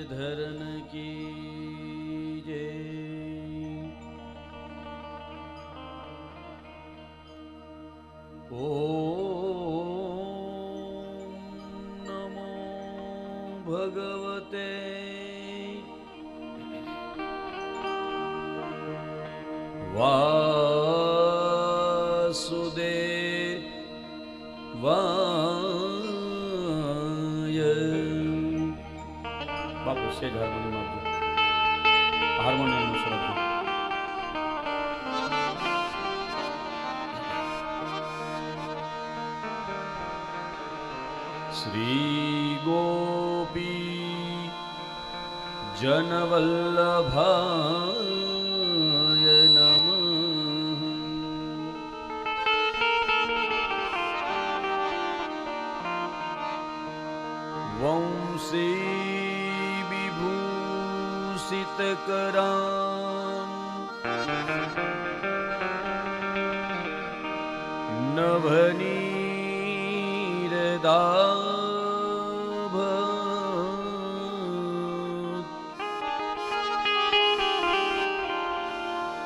धरन की जय। ओम नमो भगवते वासुदेवाय। बापू सेज हार्मोनियम आपજો, હાર્મોનિયમનો સ્વર આપજો. શ્રી ગોપી જનવલ્લભાય નમઃ. વંશી વિભૂષિત કરાન નવનીરદાભ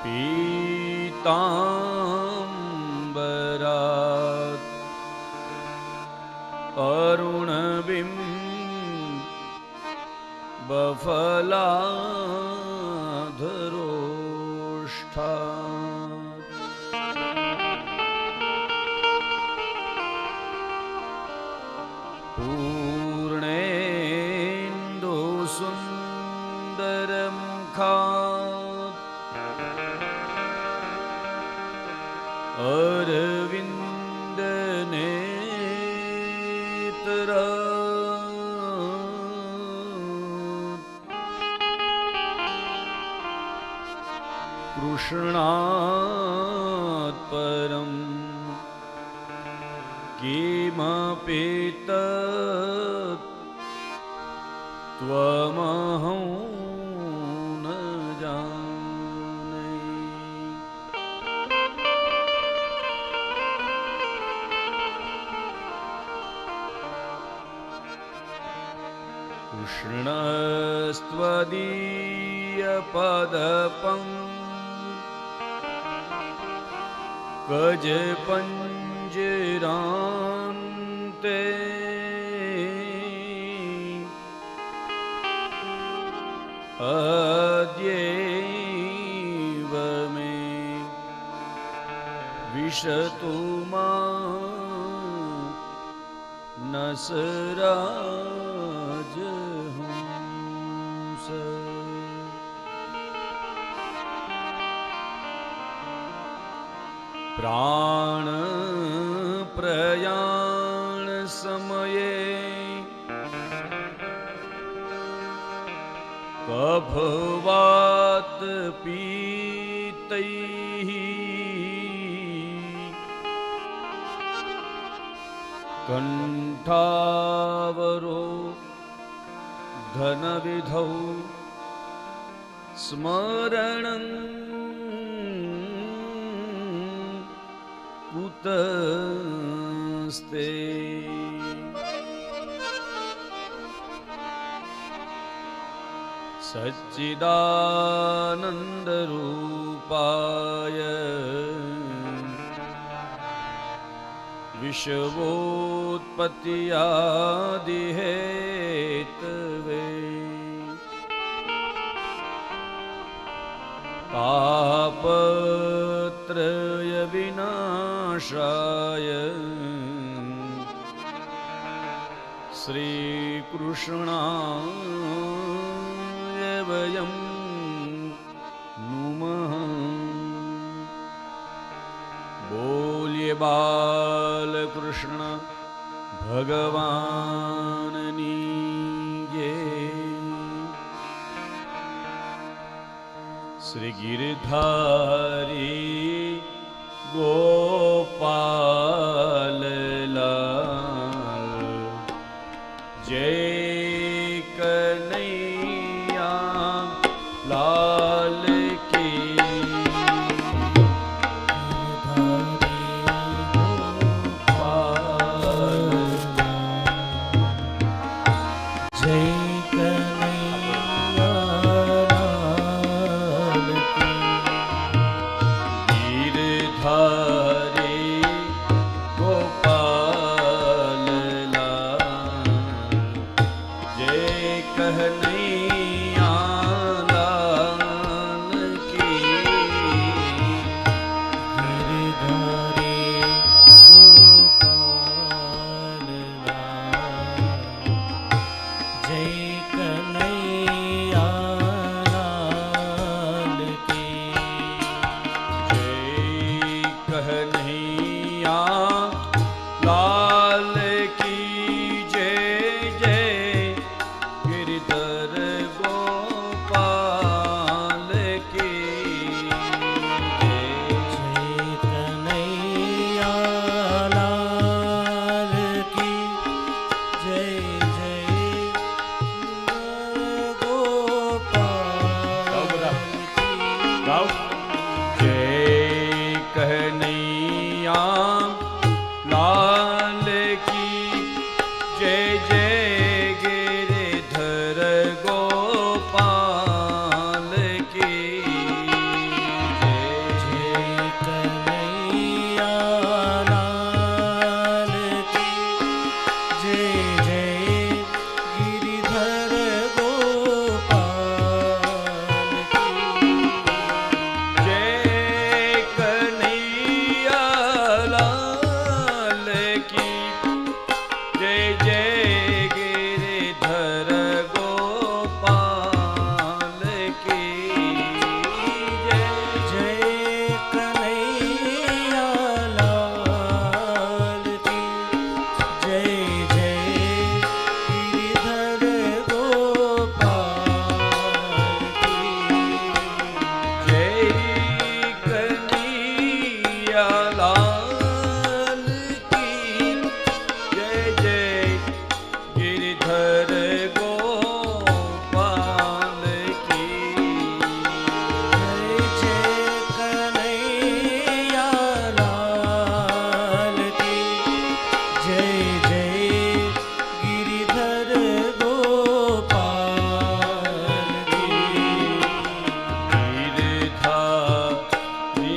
પીતાંબરાત અરુણબિંબ બફલાધરોષ્ઠા. પૂર્ણેન્દુ સુંદરમુખાત અરવિંદ નેત્રા. કૃષ્ણાત પરમ કિમપેતત ત્વમહં ન જાને. કૃષ્ણસ્ત્વદીય પદપં ગજ પંજરાંતે અદ્યૈવ મે વિશતુ માં નસરાજહંસ. પ્રાણ પ્રયાણ સમયે કફવાત પીતૈઃ કંઠાવરો ધનવિધૌ સ્મરણં કુતસ્તે. સચ્ચિદાનંદ રૂપાય વિશ્વોત્પત્યાદિ હેતવે તાપત્રય વિનાશાય શ્રી કૃષ્ણાય વયં નુમઃ. બોલ્યે બાલકૃષ્ણ ભગવાનની જય. શ્રી ગિરધારી ગોપાલ લાલ જય કનૈયા લાલ કી. જય કનૈયા कन्हैया लाल की गिरधारी गोपाल जय कन्हैया लाल की जय कन्हैया लाल की जय जय गिरधर गोपाल की जय कन्हैया लाल की जय जय गोपाल की जय कन्हैया लाल की जय जय गिरधर गोपाल की जय कन्हैया लाल की जय जय गिरिधर गोपाल की जय कन्हैया लाल की जय जय गिरधर गोपाल की जय जय कन्हैया लाल की जय जय गिरिधर गोपाल की जय कन्हैया लाल की जय जय गिरधर गोपाल की जय जय कन्हैया लाल की जय जय गिरिधर गोपाल की गिरधारी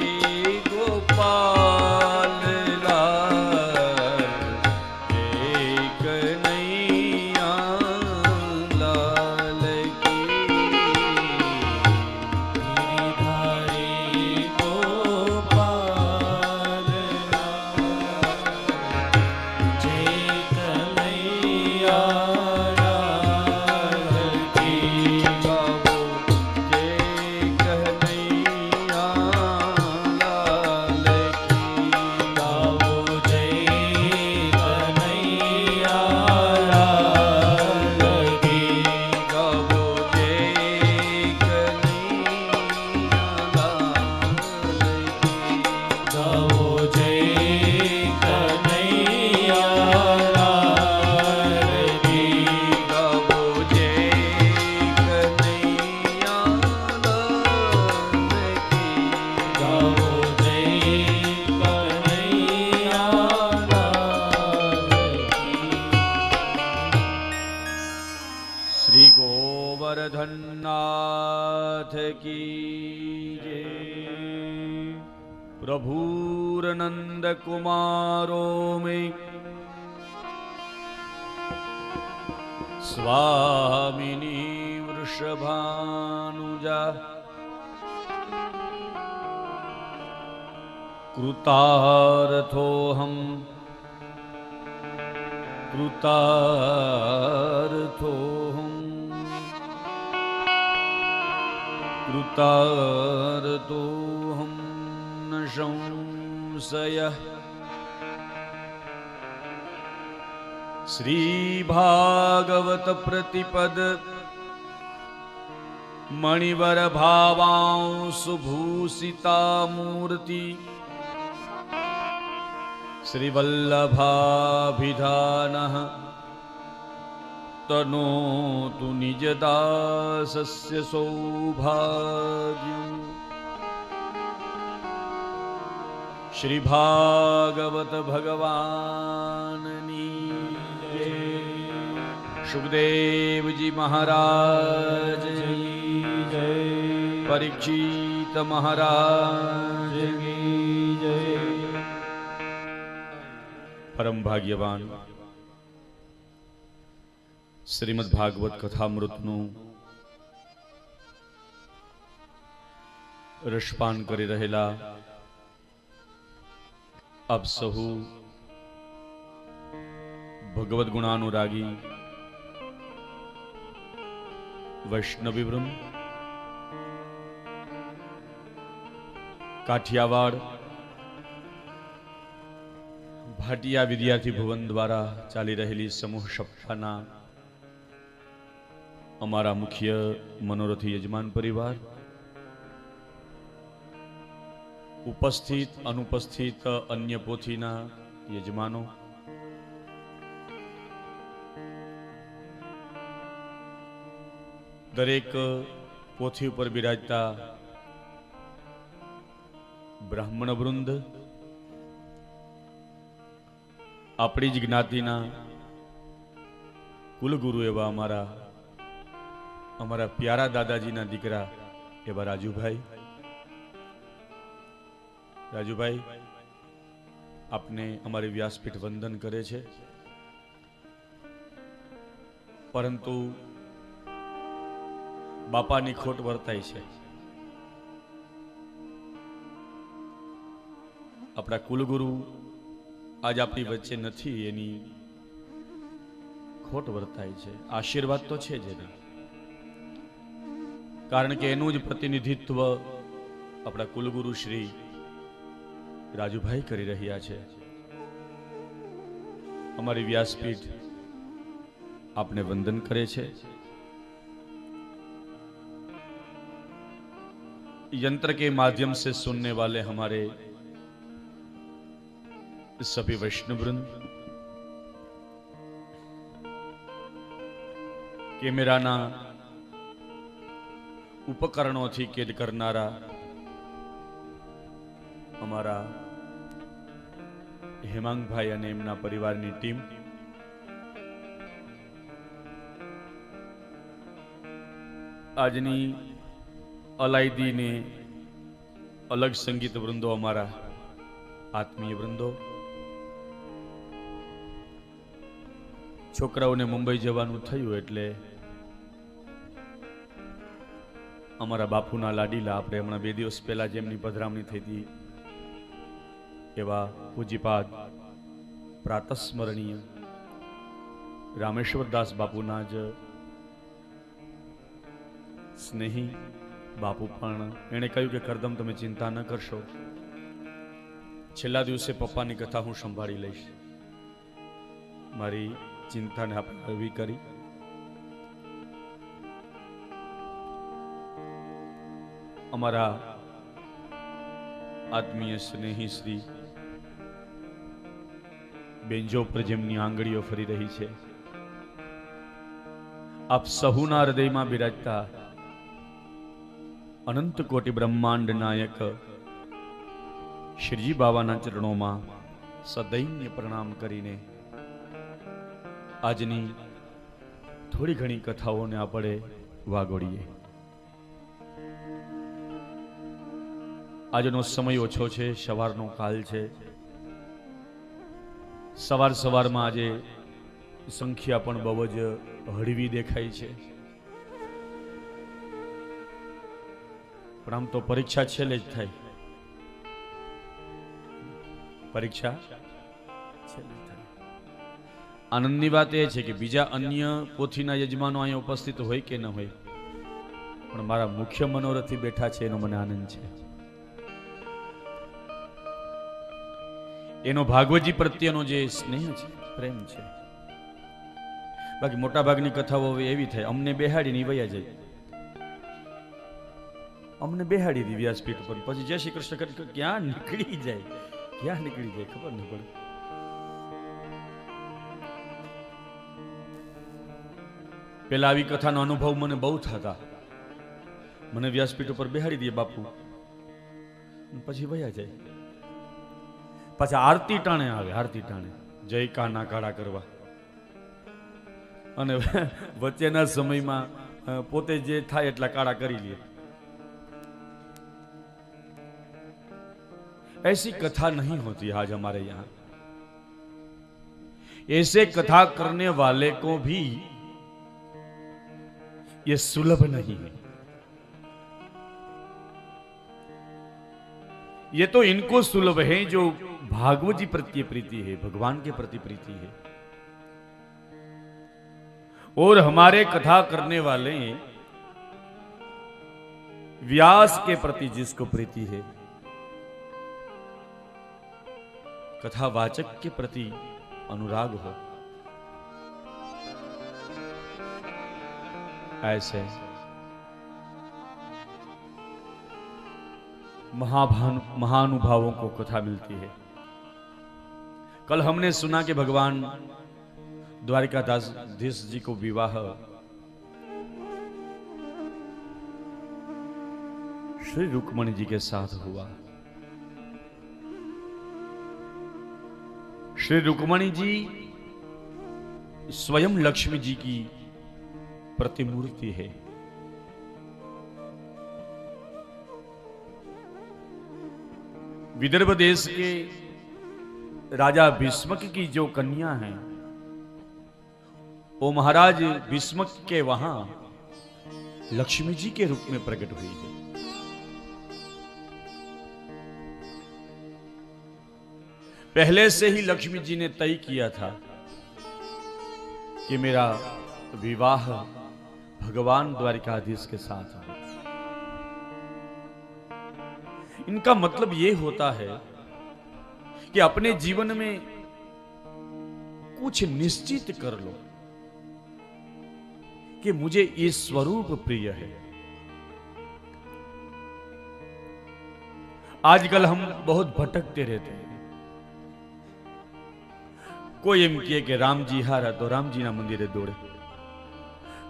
गोपाल लाल जय कन्हैया लाल की गिरिधारी गोपाल जय कन्हैया लाल की गावो जय कन्हैया लाल की गावो जय कन्हैया लाल की गावो जय कन्हैया लाल की गावो जय कन्हैया लाल की गावो जय कन्हैया लाल की गावो जय कन्हैया लाल की श्री गोवर्धन नाथ की जय प्रभुर नंद कुमारों में स्वामिनी वृषभानुजा कृतार्थोऽहम् कृतार्थोऽहं न संशयः श्रीभागवत प्रतिपद मणिवर भावांशु भूषिता मूर्ति श्रीवल्लभाभिधानः तनोतु निजदासस्य सौभाग्यम् श्री भागवत भगवाननी जय। सुखदेव जी महाराज की जय। परीक्षित महाराज की जय। परम भाग्यवान શ્રીમદ ભાગવત કથામૃતનું રસપાન કરી રહેલા આપ સહુ ભગવદ ગુણાનુરાગી વૈષ્ણવી વૃંદ, કાઠિયાવાડ ભાટિયા વિદ્યાર્થી ભુવન દ્વારા ચાલી રહેલી સમૂહ સપ્તાહના અમારા મુખ્ય મનોરથી યજમાન પરિવાર, ઉપસ્થિત અનુપસ્થિત અન્ય પોથીના યજમાનો, દરેક પોથી ઉપર બિરાજતા બ્રાહ્મણ વૃંદ, આપણી જ જ્ઞાતિના કુલગુરુ એવા અમારા પ્યારા દાદાજીના દીકરા એવા રાજુભાઈ આપને અમારી વ્યાસપીઠ વંદન કરે છે. પરંતુ બાપાની ખોટ વર્તાય છે. આપણા કુલગુરુ આજ આપણી વચ્ચે નથી, એની ખોટ વર્તાય છે. આશીર્વાદ તો છે જ એના, કારણ કે એનું જ પ્રતિનિધિત્વ આપણા કુલગુરુ શ્રી રાજુભાઈ કરી રહ્યા છે. અમારી વ્યાસપીઠ આપને વંદન કરે છે. यंत्र के माध्यम से सुनने वाले हमारे सभी वैष्णव वृंद, कैमराना उपकरणों कैद करनारा हमारा हेमांग भाई અને એમના પરિવારની ટીમ, આજની અલાયદી ને અલગ સંગીત વૃંદો, અમારા આત્મીય વૃંદો, છોકરાઓને મુંબઈ જવાનું થયું એટલે અમારા બાપુના લાડીલા, આપણે હમણાં 2 દિવસ પહેલા જેમની પધરામણી થઈ હતી એવા પૂજ્યપાદ પ્રાતસ્મરણીય રામેશ્વરદાસ બાપુના જ સ્નેહી બાપુ પણ એણે કહ્યું કે કરદમ તમે ચિંતા ન કરશો, છેલ્લા દિવસે પપ્પાની કથા હું સંભાળી લઈશ. મારી ચિંતાને આપણે હળવી કરી. અમારા આત્મીય સ્નેહી શ્રી બેન્જો પર જેમની આંગળીઓ ફરી રહી છે, આપ સહુના હૃદયમાં બિરાજતા અનંત કોટી બ્રહ્માંડ નાયક શ્રીજી બાબાના ચરણોમાં સદૈન્ય પ્રણામ કરીને આજની થોડી ઘણી કથાઓને આપણે વાગોડીએ. આજનો સમય ઓછો છે, સવારનો કાલ છે. સવારમાં આજે સંખ્યા પણ બહુ જ હળવી દેખાય છે. પણ આમ તો પરીક્ષા છેલ્લે જ થાય, પરીક્ષા છેલ્લે થાય. આનંદની વાત એ છે કે બીજા અન્ય પોથીના યજમાનો અહીંયા ઉપસ્થિત હોય કે ન હોય, પણ મારા મુખ્ય મનોરથી બેઠા છે એનો મને આનંદ છે. એનો ભાગવતજી પ્રત્યેનો જે સ્નેહ છે, પ્રેમ છે. બાકી મોટા ભાગની કથાઓ એવી થાય, અમને બેહાડીને વયા જાય, અમને બેહાડી દી વ્યાસપીઠ પર, પછી જય શ્રી કૃષ્ણ કરી ક્યાં નીકળી જાય ખબર ન પડે. પેલા આવી કથાનો અનુભવ મને બહુ થતા. મને વ્યાસપીઠ ઉપર બેહાડી દે બાપુ, પછી વયા જાય. પાછા આરતી ટાણે આવે, આરતી ટાણે જય કાના કાળા કરવા, અને વચ્ચેના સમયમાં પોતે જે થાય એટલા કાળા કરી લે. ऐसी कथा नहीं होती आज हमारे यहाँ. ऐसे कथा करने वाले को भी ये सुलभ नहीं है। ये तो इनको सुलभ है जो भागवत जी प्रति प्रीति है, भगवान के प्रति प्रीति है। और हमारे कथा करने वाले व्यास के प्रति जिसको प्रीति है, कथावाचक के प्रति अनुराग हो, ऐसे महानुभावों को कथा मिलती है। कल हमने सुना कि भगवान द्वारिकाधीश जी को विवाह श्री रुक्मणी जी के साथ हुआ। श्री रुक्मणी जी स्वयं लक्ष्मी जी की प्रतिमूर्ति है। विदर्भ देश के राजा भीष्मक की जो कन्या है, वो महाराज भीष्मक के वहां लक्ष्मी जी के रूप में प्रकट हुई है। पहले से ही लक्ष्मी जी ने तय किया था कि मेरा विवाह भगवान द्वारिकाधीश के साथ है। इनका मतलब यह होता है कि अपने जीवन में कुछ निश्चित कर लो कि मुझे ये स्वरूप प्रिय है। आजकल हम बहुत भटकते रहते हैं। कोई एम कहे कि राम जी हारा तो राम जी ना मंदिरे दौड़े,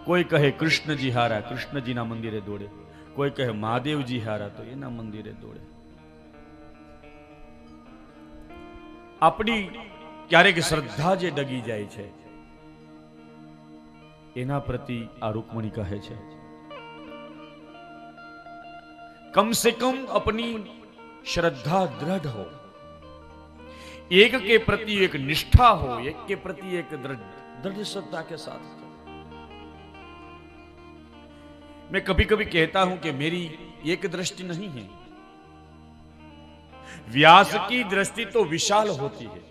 कोई कहे कृष्ण जी हारा कृष्ण जी ना मंदिरे दौड़े, कोई कहे महादेव जी हारा तो एना मंदिरे दौड़े। अपनी क्यारेक श्रद्धा जे डगी जाय छे एना प्रति आ रुक्मणी कहे छे कम से कम अपनी श्रद्धा दृढ़ हो, एक के प्रति एक निष्ठा हो, एक के प्रति एक दृढ़ श्रद्धा के साथ। मैं कभी कभी कहता हूं कि मेरी एक दृष्टि नहीं है, व्यास की दृष्टि तो विशाल होती है।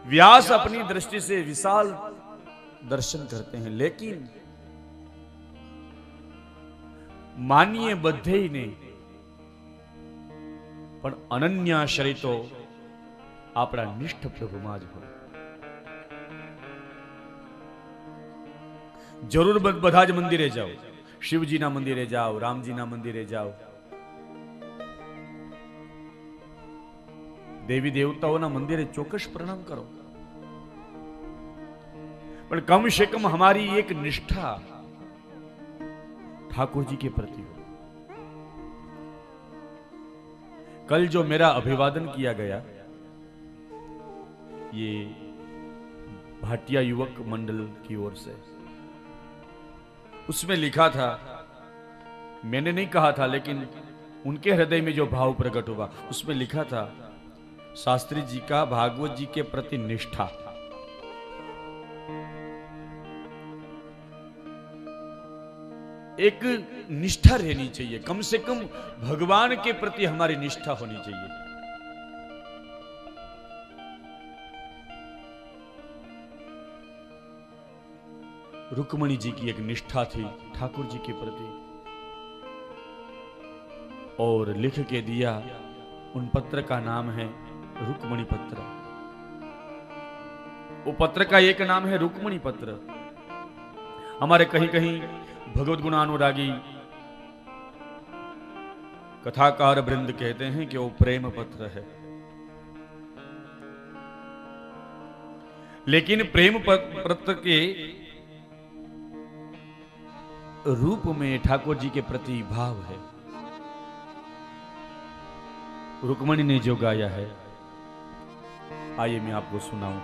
व्यास अपनी दृष्टि से विशाल दर्शन करते हैं, लेकिन मानिए बद्धे ही ने पण अनन्याश्रय तो आपड़ा निष्ठ प्रभुमां ज होय। जरूर બધા જ મંદિરે જાઓ, શિવજીના મંદિરે જાઓ, રામજીના મંદિરે જાઓ, देवी देवताओं मंदिरे चौकस प्रणाम करो, पर कम से कम हमारी एक निष्ठा ठाकुर जी के प्रति हो। कल जो मेरा अभिवादन किया गया, ये भाटिया युवक मंडल की ओर से, उसमें लिखा था, मैंने नहीं कहा था लेकिन उनके हृदय में जो भाव प्रकट हुआ, उसमें लिखा था शास्त्री जी का भागवत जी के प्रति निष्ठा। एक निष्ठा रहनी चाहिए, कम से कम भगवान के प्रति हमारी निष्ठा होनी चाहिए। रुक्मणी जी की एक निष्ठा थी ठाकुर जी के प्रति, और लिख के दिया। उन पत्र का नाम है रुक्मणी पत्र। वो पत्र का एक नाम है रुक्मणी पत्र। हमारे कहीं कहीं भगवत गुणानुरागी कथाकार वृंद कहते हैं कि वो प्रेम पत्र है, लेकिन प्रेम पत्र के रूप में ठाकुर जी के प्रति भाव है। रुक्मणी ने जो गाया है, आइए मैं आपको सुनाऊं।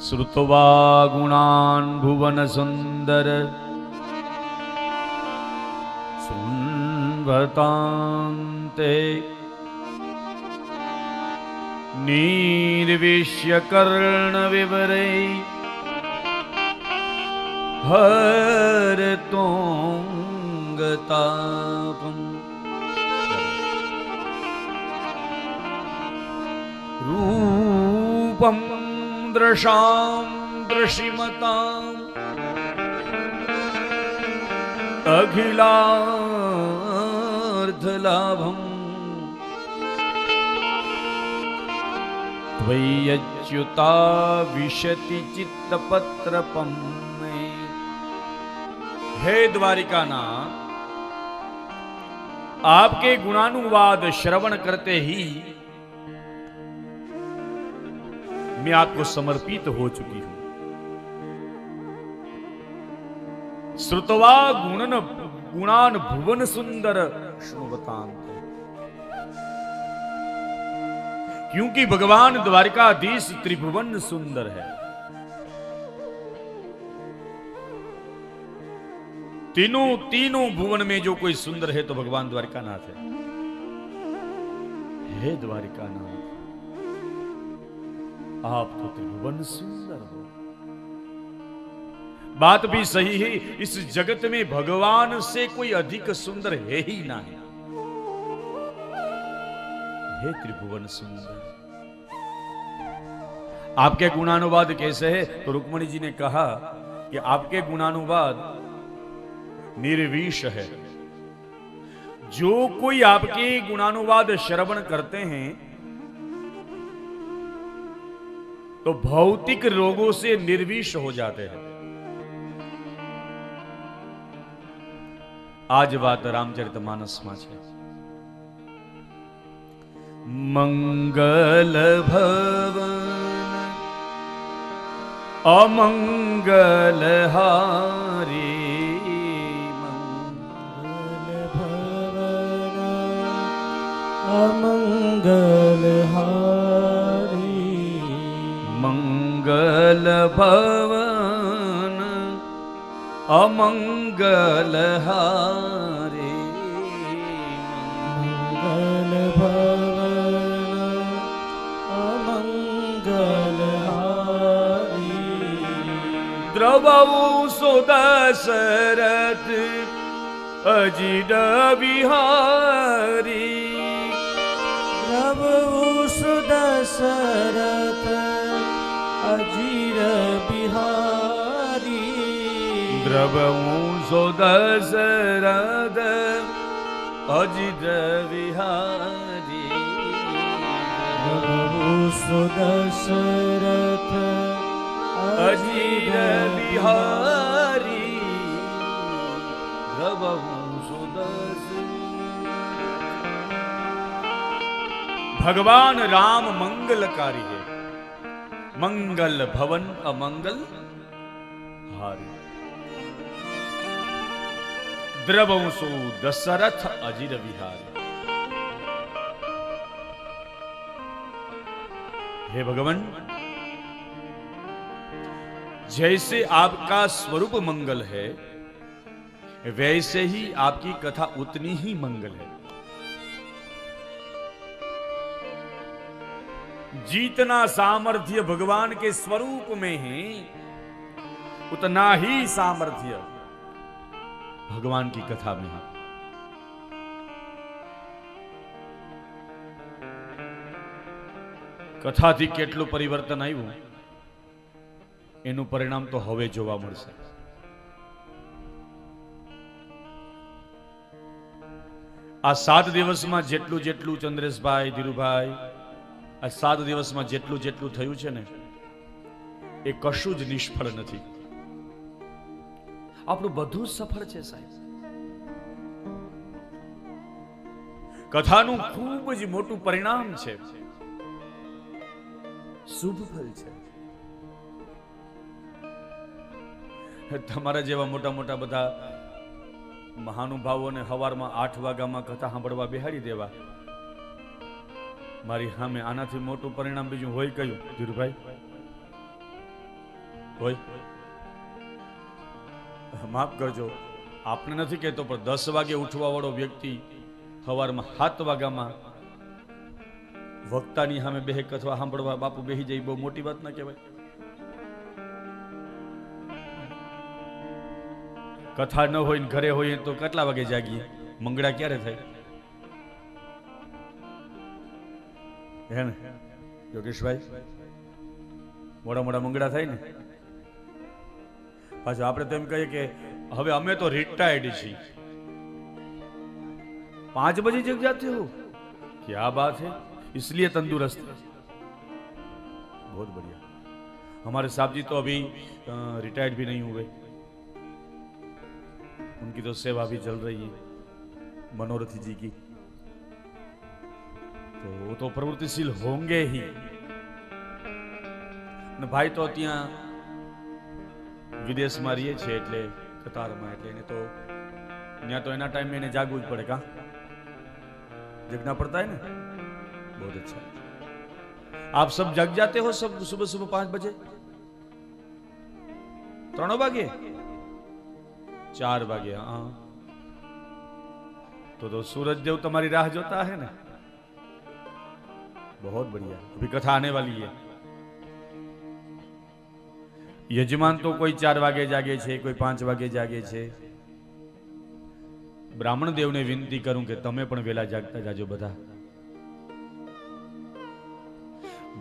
श्रुत्वा गुणान् भुवन सुंदर शृण्वतान्ते निर्विश्य कर्ण विवरे हर तोंगतापम रूपम दृशाम दृशिमताम अखिलार्धलाभम त्वय्यच्युता विशति चित्तपत्रपम। हे द्वारिकानाथ, आपके गुणानुवाद श्रवण करते ही मैं आपको समर्पित हो चुकी हूं। श्रुतवा गुणान भुवन सुंदर शोभतांत, क्योंकि भगवान द्वारिकाधीश त्रिभुवन सुंदर है। तीनों भुवन में जो कोई सुंदर है तो भगवान द्वारिकानाथ है। हे द्वारिकानाथ, आप तो त्रिभुवन सुंदर हो। बात भी सही है, इस जगत में भगवान से कोई अधिक सुंदर है ही नहीं। हे त्रिभुवन सुंदर, आपके गुणानुवाद कैसे है? तो रुक्मणी जी ने कहा कि आपके गुणानुवाद निर्विष है। जो कोई आपके गुणानुवाद श्रवण करते हैं तो भौतिक रोगों से निर्विष हो जाते हैं। आज बात रामचरितमानस में है। मंगल भवन अमंगल हारी, अमंगल हारी। मंगल भवन अमंगल हारे, मंगल भवन अमंगल हारी। द्रवऊ सुदशरथ अजिर बिहारी, द्रवऊ सुदशरथ अजिर बिहारी। द्रवऊ सुदशरथ अजिर बिहारी, द्रवऊ सुदशरथ अजिर बिहारी। द्रवऊ भगवान राम मंगलकारी है। मंगल भवन अमंगल हारी, द्रवंसो दशरथ अजिर विहारी। हे भगवान, जैसे आपका स्वरूप मंगल है वैसे ही आपकी कथा उतनी ही मंगल है। जितना सामर्थ्य भगवान के स्वरूप में है उतना ही सामर्थ्य भगवान की कथा में है। कथाથી કેટલું પરિવર્તન આવ્યું એનું પરિણામ તો હવે જોવા મળશે। આ 7 દિવસમાં જેટલું ચંદ્રેશભાઈ, ધીરુભાઈ, આ 7 દિવસમાં જેટલું થયું છે ને એ કશું જ નિષ્ફળ નથી। આપણું બધું સફળ છે સાહેબ। કથાનું ખૂબ જ મોટું પરિણામ છે, શુભ ફળ છે। તમારા જેવા મોટા મોટા બધા મહાનુભાવોને સવારમાં 8 વાગ્યામાં કથા સાંભળવા બેહાડી દેવા, મારી સામે આનાથી મોટું પરિણામ બીજું હોય કયું ધીરુભાઈ? હોય? માફ કરજો, આપને નથી કહેતો, પણ 10 વાગે ઉઠવા વાળો વ્યક્તિ સવારમાં 7 વાગ્યામાં વક્તાની સામે બે કથા સાંભળવા બાપુ બેહી જાય બહુ મોટી વાત ના કહેવાય. કથા ન હોય ને ઘરે હોય તો કેટલા વાગે જાગીએ? મંગળા ક્યારે થાય? હે ને યોગેશભાઈ, મોડા મોડા મંગળા થાય ને. પાછું આપણે તો એમ કહીએ કે હવે અમે તો રિટાયર્ડ છીએ, 5 बजे जग जाते हो, क्या बात है, इसलिए तंदुरुस्त. बहुत बढ़िया. हमारे साहब जी तो अभी रिटायर्ड भी नहीं हुए, उनकी तो सेवा भी चल रही है मनोरथी जी की, तो वो तो प्रवृत्तिशील होंगे ही. ने भाई तो ત્યાં વિદેશમાં રહીએ છે એટલે કતારમાં, એટલે એને તો ત્યાં તો એના ટાઈમે એને જાગવું જ પડે. કા जगना पड़ता है ना. बहुत अच्छा. आप सब जग जाते हो सब सुबह सुबह 5 बजे? 3 वागे 4 वागे? हाँ, तो सूरज देव तुम्हारी राह जोता है ना. बहुत बढ़िया. अभी कथा आने वाली है. यजमान तो कोई 4 वागे जागे छे, कोई 5 वागे जागे छे. બ્રાહ્મણ દેવને વિનંતી કરું કે તમે પણ વેલા જાગતા જાજો બધા.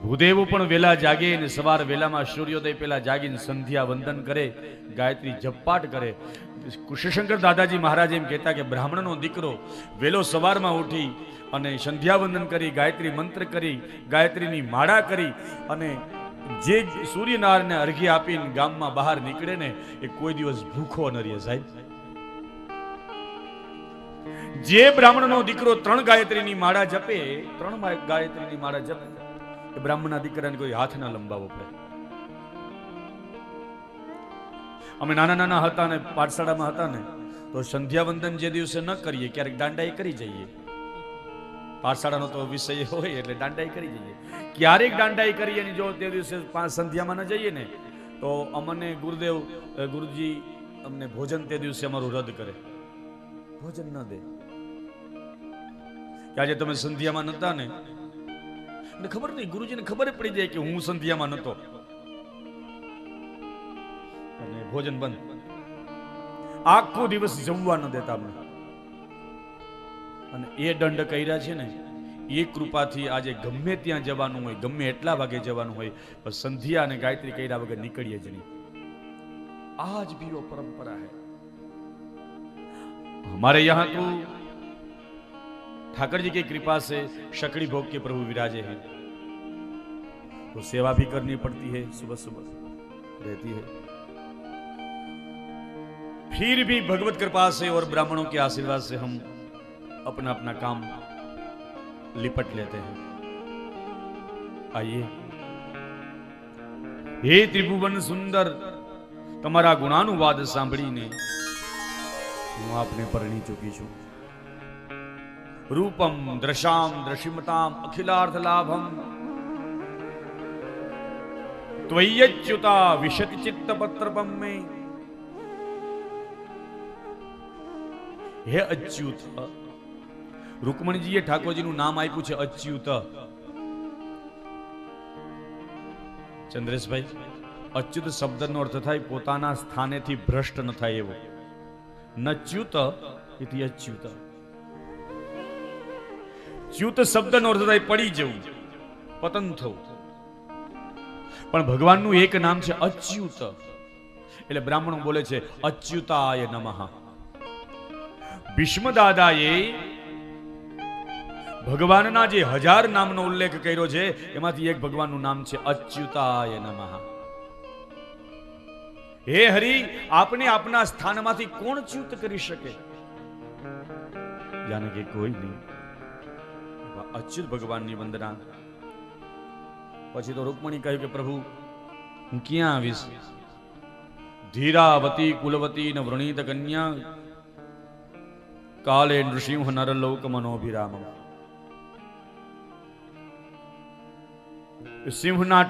ભૂદેવ પણ વેલા જાગે અને સવાર વેલામાં સૂર્યોદય પહેલા જાગીને સંધ્યા વંદન કરે, ગાયત્રી જપપાઠ કરે. કૃષ્ણશંકર દાદાજી મહારાજ એમ કહેતા કે બ્રાહ્મણનો દીકરો વેલો સવારમાં ઉઠી અને સંધ્યા વંદન કરી, ગાયત્રી મંત્ર કરી, ગાયત્રીની માળા કરી અને જે સૂર્યનારાયણને અર્ઘ્ય આપીને ગામમાં બહાર નીકળે ને એ કોઈ દિવસ ભૂખો ન રહે સાહેબ. જે બ્રાહ્મણનો દીકરો 3 ગાયત્રીની માળા જપે, 3 ગાયત્રીની માળા જપે, એ બ્રાહ્મણના દીકરાને કોઈ હાથ ના લંબાવવો પડે. અમે નાના નાના હતા ને પાઠશાળામાં હતા ને તો સંધ્યા વંદન જે દિવસે ન કરીએ ક્યારેક દાંડાઈ કરી જઈએ. પાઠશાળાનો તો વિષય હોય એટલે દાંડાઈ કરી જઈએ. ક્યારેક દાંડાઈ કરીએ ને જો તે દિવસે સંધ્યામાં ન જઈએ ને તો અમને ગુરુજી અમને ભોજન તે દિવસે અમારું રદ કરે, ભોજન ન દે. કે આજે તમે સંધ્યામાં નતા ને, અને ખબર નહીં ગુરુજીને ખબર પડી જાય કે હું સંધ્યામાં નતો અને ભોજન બંધ. આખો દિવસ જમવા ન દેતા અમને. અને એ દંડ કર્યા છે ને એ કૃપાથી આજે ગમે ત્યાં જવાનું હોય, ગમે એટલા વાગે જવાનું હોય, પણ સંધ્યા અને ગાયત્રી કર્યા વગર નીકળીએ જ નહીં. આજ ભી वो परंपरा है हमारे यहाँ. तो ठाकर जी की कृपा से शकड़ी भोग के प्रभु विराजे हैं, तो सेवा भी करनी पड़ती है, सुबह सुबह रहती है. फिर भी भगवत कृपा से और ब्राह्मणों के आशीर्वाद से हम अपना अपना काम लिपट लेते हैं. आइए. हे त्रिभुवन सुंदर, તમારા ગુણાનુવાદ સાંભળીને હું આપને પરણી ચૂકી છું. રૂપમ દ્રશામ દ્રશિમતામ અખિલાર્થ લાભમ ત્વય્યચ્યુતા વિશતિ ચિત્ત પત્રપમ મે. હે અચ્યુત, રૂકમણીજીએ ઠાકોરજીનું નામ આપ્યું છે અચ્યુત. ચંદ્રેશભાઈ, અચ્યુત શબ્દનો અર્થ થાય પોતાના સ્થાનેથી ભ્રષ્ટ ન થાય એવો. નચ્યુત એટલે અચ્યુત. ચ્યુત શબ્દનો અર્થ થાય પડી જવું, પતન થવું. પણ ભગવાનનું એક નામ છે અચ્યુત, એટલે બ્રાહ્મણો બોલે છે અચ્યુતાય નમઃ. ભીષ્મ દાદાએ ભગવાનના જે 1000 નામનો ઉલ્લેખ કર્યો છે એમાંથી એક ભગવાનનું નામ છે અચ્યુતાય નમઃ. હે હરિ, આપને આપના સ્થાનમાંથી કોણ ચ્યુત કરી શકે? જાણે કે કોઈ નહીં. અચ્યુત ભગવાનની વંદના. પછી તો રૂકમણી કહ્યું કે પ્રભુ હું ક્યાં આવીશ? ધીરાવતી કુલવતી ન વૃણીત કન્યા કાલે નૃસિંહ નરલોક મનોભિરામ. સિંહના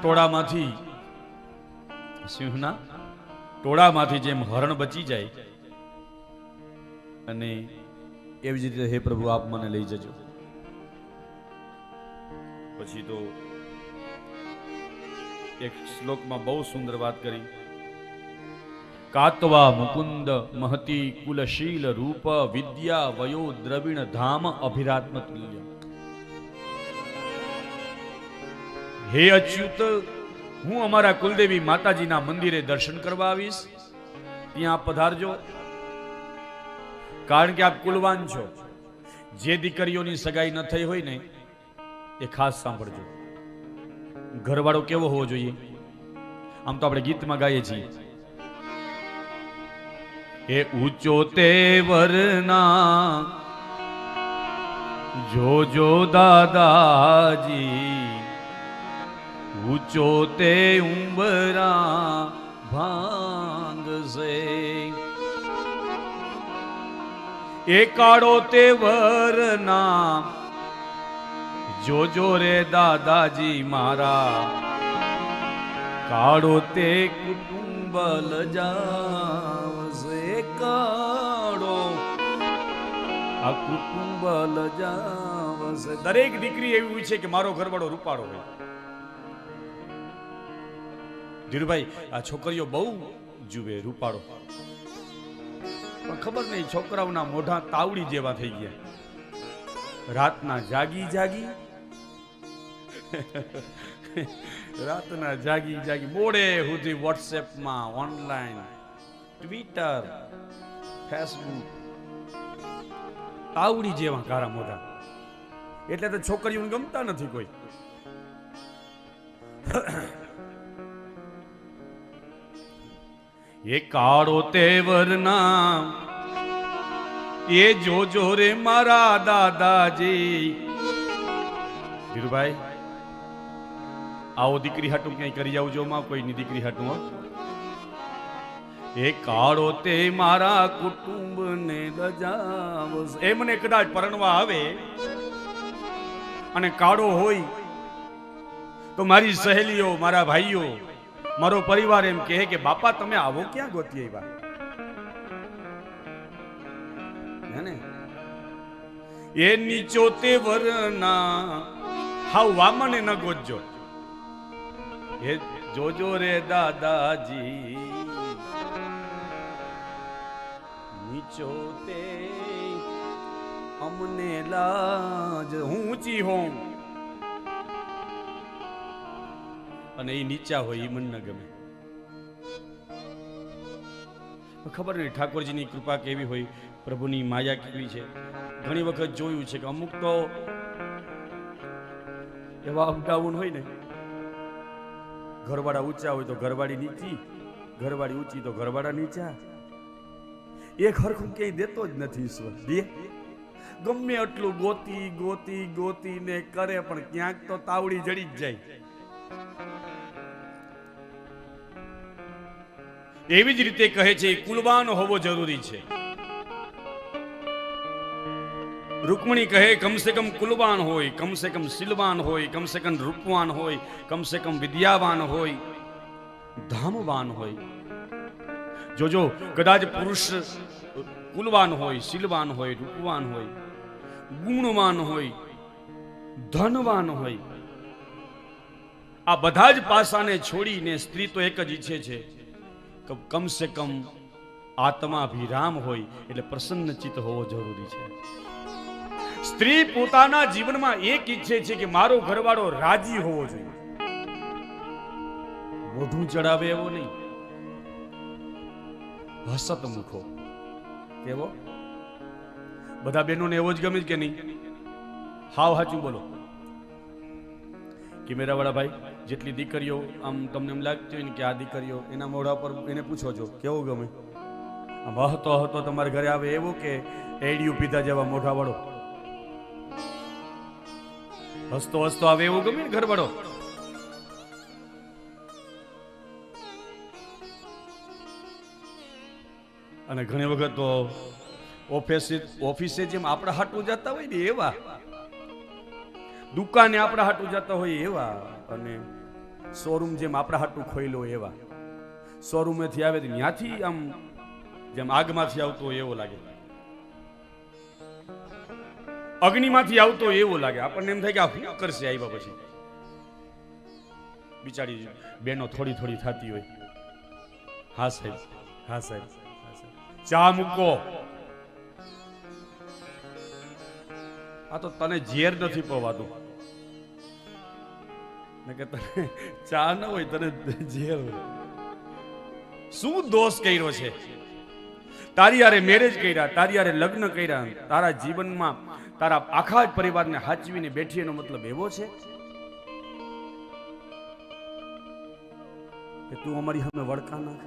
ટોળામાંથી જેમ હરણ બચી જાય અને એવી જ રીતે હે પ્રભુ આપ મને લઈ જજો. પછી તો એક શ્લોકમાં બહુ સુંદર વાત કરી. કાત્વા મુકુંદ મહતી કુલશીલ રૂપ વિદ્યા વયો દ્રવિણ ધામ અભિરાત્મ તુલ્ય. હે અચ્યુત, હું અમારા કુલદેવી માતાજીના મંદિરે દર્શન કરવા આવીશ, ત્યાં પધારજો. કારણ કે આપ કુલવાન છો. જે દીકરીઓની સગાઈ ન થઈ હોય ને એ ખાસ સાંભળજો. ઘરવાળો કેવો હોવો જોઈએ? આમ તો આપણે ગીતમાં ગાઈએ છીએ, એ ઊંચો તે વરના જોજો દાદાજી, ઊંચો તે ઉંબરા ભાંગશે. એ કાળો તે વરના જોજો રે દાદાજી મારા, કાળો તે કુટુંબ લજાવશે. કાળો આ કુટુંબ લજાવશે. દરેક દીકરી એવી હોય છે કે મારો ઘરવાળો રૂપાળો હોય. ધીરુભાઈ, આ છોકરીઓ બહુ જુએ રૂપાળો, પણ ખબર નહીં છોકરાઓના મોઢા તાવડી જેવા થઈ ગયા. રાતના જાગી જાગી રાતના જાગી જાગી મોડે સુધી વોટ્સએપમાં, ઓનલાઈન, ટ્વિટર, ફેસબુક, તાવડી જેવા કારા મોઢા. એટલે તો છોકરીઓને ગમતા નથી કોઈ. એ કાળો તે વરના એ જોજો રે મારા દાદાજી. ધીરુભાઈ, આવો દીકરી હાટું ક્યાંય કરી આવજો માં, કોઈની દીકરી હાટું. એ કાળો તે મારા કુટુંબ ને લજાવશે. એ મને કદાચ પરણવા આવે અને કાળો હોય તો મારી સહેલીઓ, મારા ભાઈઓ, મારો પરિવાર એમ કહે કે બાપા તમે આવો ક્યાં ગોતી આવ્યા? એ નીચો તે વરના હાવ વામને ન ગોતજો. એ જોજો રે દાદાજી, નીચો તે અમને લાજ. હું ઊંચી હોઉં અને એ નીચા હોય એ મને ન ગમે. ખબર નહીં ઠાકોરજીની કૃપા કેવી હોય, પ્રભુની માયા કેવી છે. ઘણી વખત જોયું છે કે અમુક તો એવા અપડાઉન હોય ને, ઘરવાળા ઊંચા હોય તો ઘરવાળી નીચી, ઘરવાળી ઊંચી તો ઘરવાળા નીચા. એક હરખું ક્યાંય દેતો જ નથી ઈશ્વર. દે ગમે એટલું ગોતી ગોતી ગોતી ને કરે પણ ક્યાંક તો તાવડી જડી જ જાય. એવી જ રીતે કહે છે કુલવાન હોવો જરૂરી છે. રૂકમણી કહે કમસે કમ કુલવાન હોય, કમસે કમ શીલવાન હોય, કમસે કમ રૂપવાન હોય, કમસે કમ વિદ્યાવાન હોય, ધામવાન હોય. જોજો કદાચ પુરુષ કુલવાન હોય, શીલવાન હોય, રૂપવાન હોય, ગુણવાન હોય, ધનવાન હોય, આ બધા જ પાસાને છોડીને સ્ત્રી તો એક જ ઈચ્છે છે કમસે કમ આત્માભિરામ હોય, એટલે પ્રસન્ન ચિત્ત હોવો જરૂરી છે. સ્ત્રી પોતાના જીવનમાં એક ઈચ્છે છે કે મારો ઘરવાળો રાજી હોવો જોઈએ, મોઢું ચડાવે એવો નહીં, હસત મુખો. કેવો? બધા બહેનોને એવો જ ગમે કે નહીં? હાવ હાચું બોલો. કેમેરાવાળા ભાઈ, જેટલી દીકરીઓ આમ તમને એમ લાગતી હોય ને કે આ દીકરીઓ, એના મોઢા પર એને પૂછો છો કેવો ગમે? આમ હસતો હસતો તમારા ઘરે આવે એવો કે એડિયું પીધા જેવા મોઢા વાળો? હસતો હસતો આવે એવું ગમે ને ઘરવાળો? અને ઘણી વખત તો ઓફિસે જેમ આપણા હાટું જતા હોય ને એવા, દુકાને આપણા હાટું જતા હોય એવા, અને શોરૂમ જેમ આપણા હાટું ખોઈલો એવા. શોરૂમેથી આવે ત્યાંથી આમ જેમ આગમાંથી આવતો હોય એવો લાગે, અગ્નિમાંથી આવતો એવો લાગે. આપણને એમ થાય કે આ શું કરશે આવ્યા પછી. બિચારી બેનો થોડી થોડી થતી હોય. હા સાહેબ, હા સાહેબ, ચા મૂકો. આ તો તને ઝેર નથી પવાતું ને કે તને ચા ન હોય, તને ઝેર હોય. શું દોષ કર્યો છે? તારી યારે મેરેજ કર્યા, તારી યારે લગ્ન કર્યા, તારા જીવનમાં તારા આખા જ પરિવારને હાચવીને બેઠી, એનો મતલબ એવો છે કે તું અમારી સામે વળકા નાખ?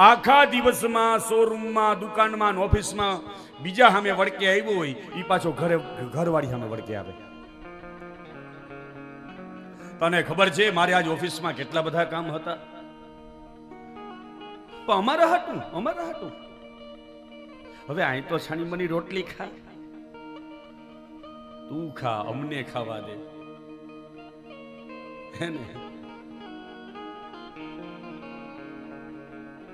આખા દિવસમાં શોરૂમમાં, દુકાનમાં, ઓફિસમાં બીજા સામે વળકે આવ્યો હોય, ઈ પાછો ઘરવાળી સામે વળકે આવે. તને ખબર છે મારે આજ ઓફિસમાં કેટલા બધા કામ હતા, પણ અમારા હાટું. હવે અહીં તો છાણી મની રોટલી ખા, તું ખા, અમને ખાવા દે, હે ને?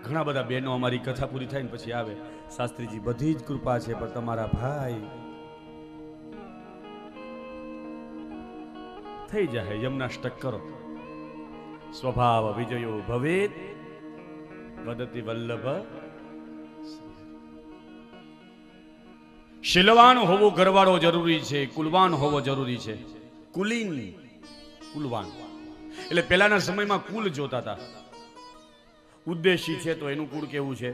ઘણા બધા બહેનો અમારી કથા પૂરી થાય ને પછી આવે, શાસ્ત્રીજી બધી જ કૃપા છે, પણ તમારા ભાઈ થઈ જાય યમનાષ્ટક કરો. સ્વભાવ વિજયો ભવેત વદતિ વલ્લભ. શીલવાન હોવો ઘરવાળો જરૂરી છે, કુલવાન હોવો જરૂરી છે. કુલીન, કુલવાન એટલે પહેલાના સમયમાં કુલ જોતા હતા. ઉદ્દેશી છે તો એનું કુળ કેવું છે,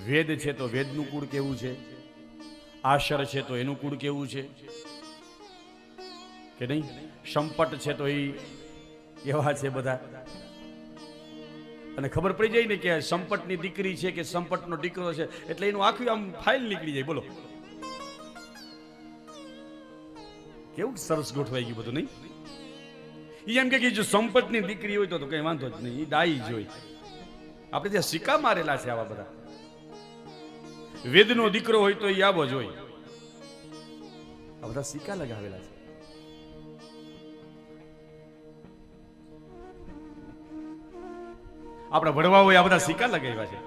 વેદ છે તો વેદનું કુળ કેવું છે, આશર છે તો એનું કુળ કેવું છે કે નહીં, સંપટ છે તો એ એવા છે બધા. અને ખબર પડી જાય ને કે સંપટની દીકરી છે કે સંપટનો દીકરો છે, એટલે એનું આખું આમ ફાઇલ નીકળી જાય. બોલો કેવું સરસ ગોઠવાઈ ગયું બધું, નહીં? એમ કે જો સંપટની દીકરી હોય તો કઈ વાંધો જ નહીં, એ ડાઈ જ હોય. આપણે ત્યાં સિક્કા મારેલા છે આવા બધા. વેદનો દીકરો હોય તો એ આવો જ હોય. આ બધા સિક્કા લગાવેલા છે. આપણા વડવા હોય આ બધા સિક્કા લગાવ્યા છે.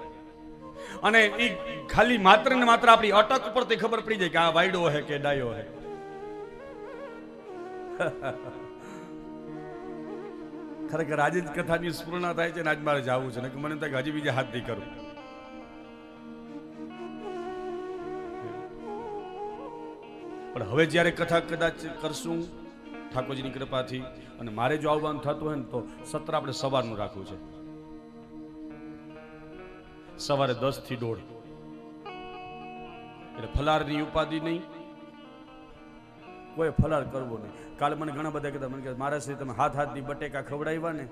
અને એ ખાલી માત્ર ને માત્ર આપણી અટક ઉપરથી ખબર પડી જાય કે આ વાયડો હે કે ડાયો હે. ખરેખર આજે જ કથાની સ્ફૂર્ણા થાય છે ને આજ મારે જવું છે ને કે મને હજી બીજા હાથથી કરું. પણ હવે જ્યારે કથા કદાચ કરશું ઠાકોરજીની કૃપાથી, અને મારે જો આવવાનું થતું હોય ને તો સત્ર આપણે સવારનું રાખવું છે. સવારે 10 થી 1:30, એટલે ફલારની ઉપાધિ નહીં, કોઈ ફલાર કરવો નહીં. કાલે મને ઘણા બધા કહેતા, મને કે મારા શ્રી તમે હાથ દી બટેકા ખવડાવ્યા ને,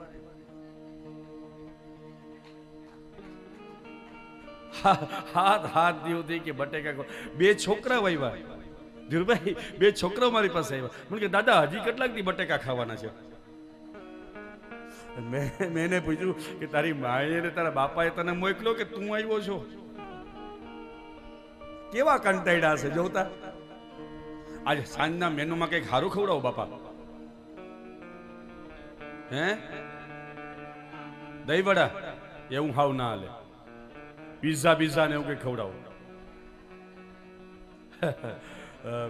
હાથ દીવું થઈ કે બટેકા. 2 છોકરા આવ્યા ધીરુભાઈ, 2 છોકરા મારી પાસે આવ્યા. મને કે દાદા હજી કેટલાક દી બટેકા ખાવાના છે? મેં એને પૂછ્યું કે તારી માએ ને તારા બાપાએ તને મોકલ્યો કે તું આવ્યો છો? કેવા કંટાળ્યા છે જોતા. આજે સાંજના મેનુમાં કઈક સારું ખવડાવો બાપા, હે? દહીં વડા એવું હાવ ના હાલે. પીઝા ને એવું કઈ ખવડાવો.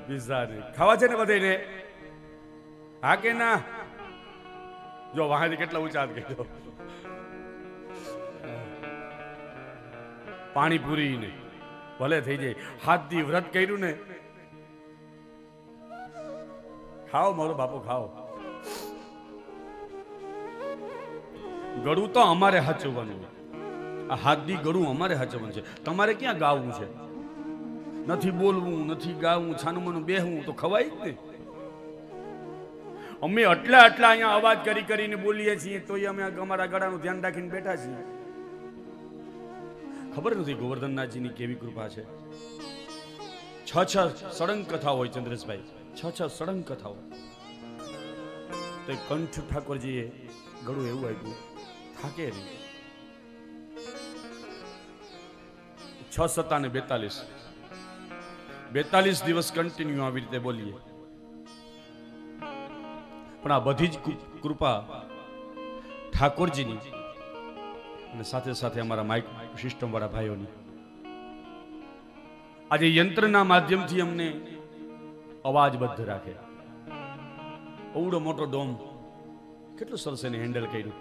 પીઝા ને ખાવા છે ને બધાને? હા કે ના? જો વાહન કેટલા ઊંચા કહ્યો. પાણીપુરી ને ભલે થઈ જાય. હાથ દી વ્રત કર્યું ને, ખાઓ મારો બાપો ખાઓ. ગળું તો અમારે હાચવવાનું, આ હાથ દી ગળું અમારે હાચવવાનું છે. તમારે ક્યાં ગાવું છે? નથી બોલવું, નથી ગાવું, છાનું મનું બેહવું તો ખવાય જ ને. અમે આટલા અહીંયા અવાજ કરીને બોલીએ છીએ તો અમે અમારા ગળાનું ધ્યાન રાખીને બેઠા છીએ. ખબર નથી ગોવર્ધનનાથજીની કેવી કૃપા છે. 6 સળંગ કથા હોય ચંદ્રેશભાઈ, 6 સળંગ કથાઓ. તો કંઠ ઠાકોરજીએ ગળું એવું આપ્યું, થાકે નહીં. 6 × 7 = 42 દિવસ કન્ટિન્યુ આવી રીતે બોલીએ. પણ આ બધી જ કૃપા ઠાકોરજીની અને સાથે સાથે અમારા માઇક સિસ્ટમ વાળા ભાઈઓની. આજે યંત્રના માધ્યમથી અમને અવાજબદ્ધ રાખે. અવડો મોટો ડોમ કેટલું સરસ એને હેન્ડલ કર્યું.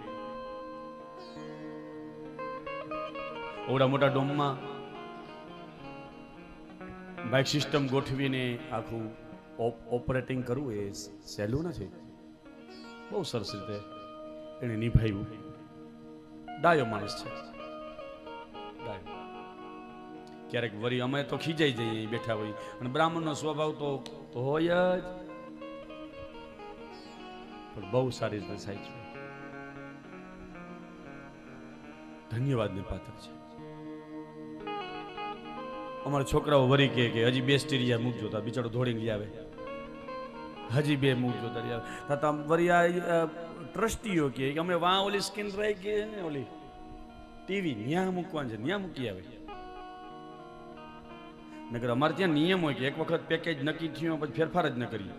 ઓવડા મોટા ડોમમાં બાઇક સિસ્ટમ ગોઠવીને આખું ઓપરેટિંગ કરવું એ સહેલું નથી. બહુ સરસ રીતે એને નિભાવ્યું. ડાયો માણસ છે, ડાયો. ક્યારેક વરી અમે તો ખીજાઈ જઈએ બેઠા હોય, અને બ્રાહ્મણનો સ્વભાવ તો હોય જ, પણ બહુ સારી રીતે સાચવે. ધન્યવાદને પાત્ર છે. અમારા છોકરાઓ વરી કે હજી 2 સ્ટીરિયા મૂકજો, તો બિચારો દોડીને લઈ આવે. હજી 2 મૂકજો તો વરી આ ટ્રસ્ટીઓ કે અમે વાં ઓલી સ્કીન રહી ગઈ ને ઓલી ટીવી ન્યા મૂકવાનું છે, ન્યા મૂકી આવે. નકર અમારે ત્યાં નિયમ હોય કે એક વખત પેકેજ નક્કી થયું પછી ફેરફાર જ ન કરીએ.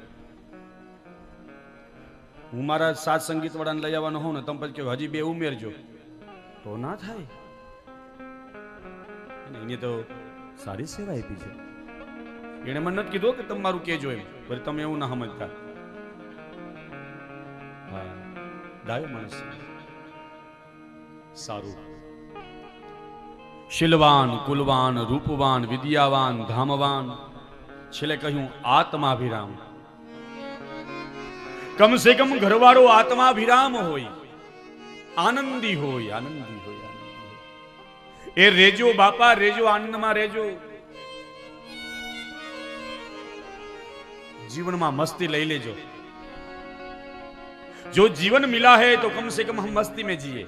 હું મારા સાત સંગીત વાળાને લઈ આવવાનો હોઉં ને, તમે પછી કહો હજી 2 ઉમેરજો, તો ના થાય. એને તો સારી સેવા આપી છે. એને મને નથી કીધું કે તમારું કેજો એમ, પછી તમે એવું ના સમજતા. હા, ડાયો માણસ સારું. શીલવાન, કુલવાન, રૂપવાન, વિદ્યાવાન, ધામવાન, છેલ્લે કહ્યું આત્માભિરામ. કમ સે કમ ઘરવાળો આત્માભિરામ હોય, આનંદી હોય, આનંદી હોય. એ રેજો બાપા, રેજો, આનંદમાં રેજો. जीवन में मस्ती ले लेजो. जो जीवन मिला है तो कम से कम हम मस्ती में जिए.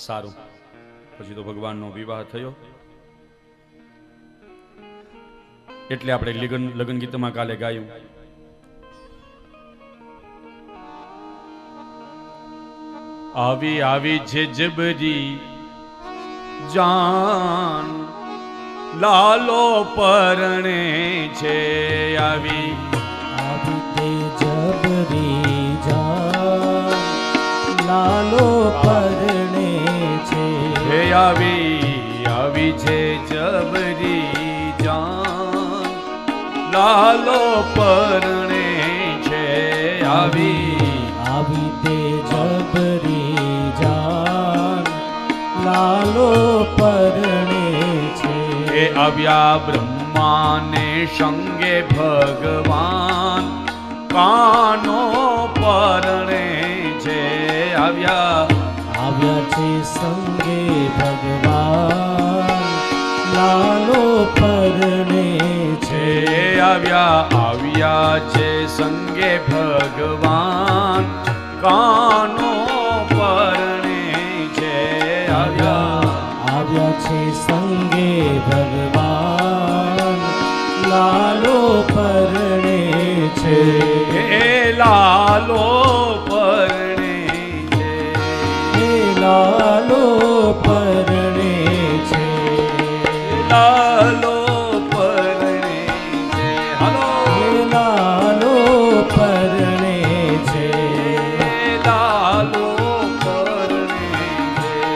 सारू. પછી તો ભગવાનનો વિવાહ થયો. એટલે આપણે લગ્ન ગીતમાં કાલે ગાયું. આવી આવી છે જબરી જાન, લાલો પરણે છે. આવી આવી તે જબરી જાન, લાલો પરણે છે. હે આવી છે જબરી જાન, લાલો પરણે છે. આવી તે જબરી જાન, લાલો પરણે છે. એ આવ્યા બ્રહ્માને સંગે ભગવાન, કાનો પરણે છે. આવ્યા છે સંગે ભગવાન, લાલો પરણે છે. આવ્યા છે સંગે ભગવાન, કાનો પરણે છે. આવ્યા છે સંગે ભગવાન, લાલો પરણે છે. લાલો પરણે છે. લાલો પરણે છે. લાલો પરણે છે. હાલો લાલો પરણે છે. લાલો પરણે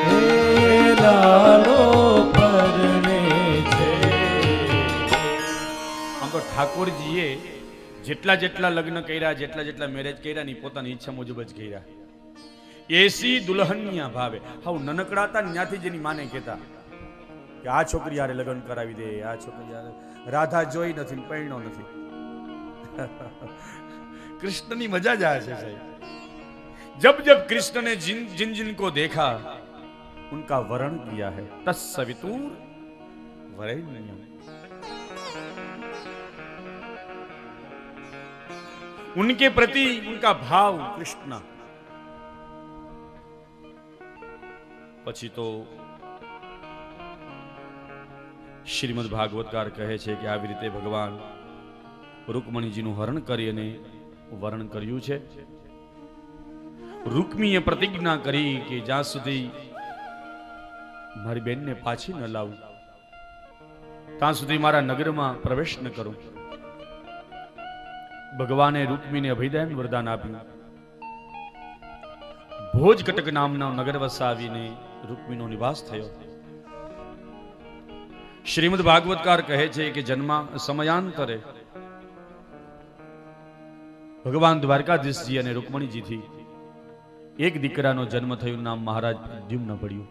છે. લાલો પરણે છે. આમ તો ઠાકોરજીએ જેટલા લગ્ન કર્યા, જેટલા મેરેજ કર્યા ની પોતાની ઈચ્છા મુજબ જ કર્યા. એસી દુલ્હનિયા ભાવે. હાવ નનકડા હતા ને ત્યાંથી જેની માને કહેતા કે આ છોકરી યારે લગ્ન કરાવી દે, આ છોકરી યારે. રાધા જોઈ નથી, પરણ્યો નથી. कृष्ण की मजा जा है साहब. जब जब कृष्ण ने जिन जिन को देखा उनका वरण किया है. तत्सवितुर वरेण्यम. उनके प्रति उनका भाव कृष्ण. પછી તો શ્રીમદ ભાગવતકાર કહે છે કે આવી રીતે ભગવાન રૂકમણીજીનું હરણ કરી અને વર્ણન કર્યું છે. રૂકમીએ પ્રતિજ્ઞા કરી કે જ્યાં સુધી મારી બેનને પાછી ન લાવું ત્યાં સુધી મારા નગરમાં પ્રવેશ ન કરું. ભગવાને રૂકમીને અભયદાન વરદાન આપ્યું. ભોજ કટક નામના નગર વસાવીને રૂકમીનો નિવાસ થયો. શ્રીમદ ભાગવતકાર કહે છે કે જન્મ સમયાંતરે ભગવાન દ્વારકાધીશજી અને રૂકમણીજીથી એક દીકરાનો જન્મ થયું, નામ મહારાજ પ્રદ્યુમ્ન પડ્યું.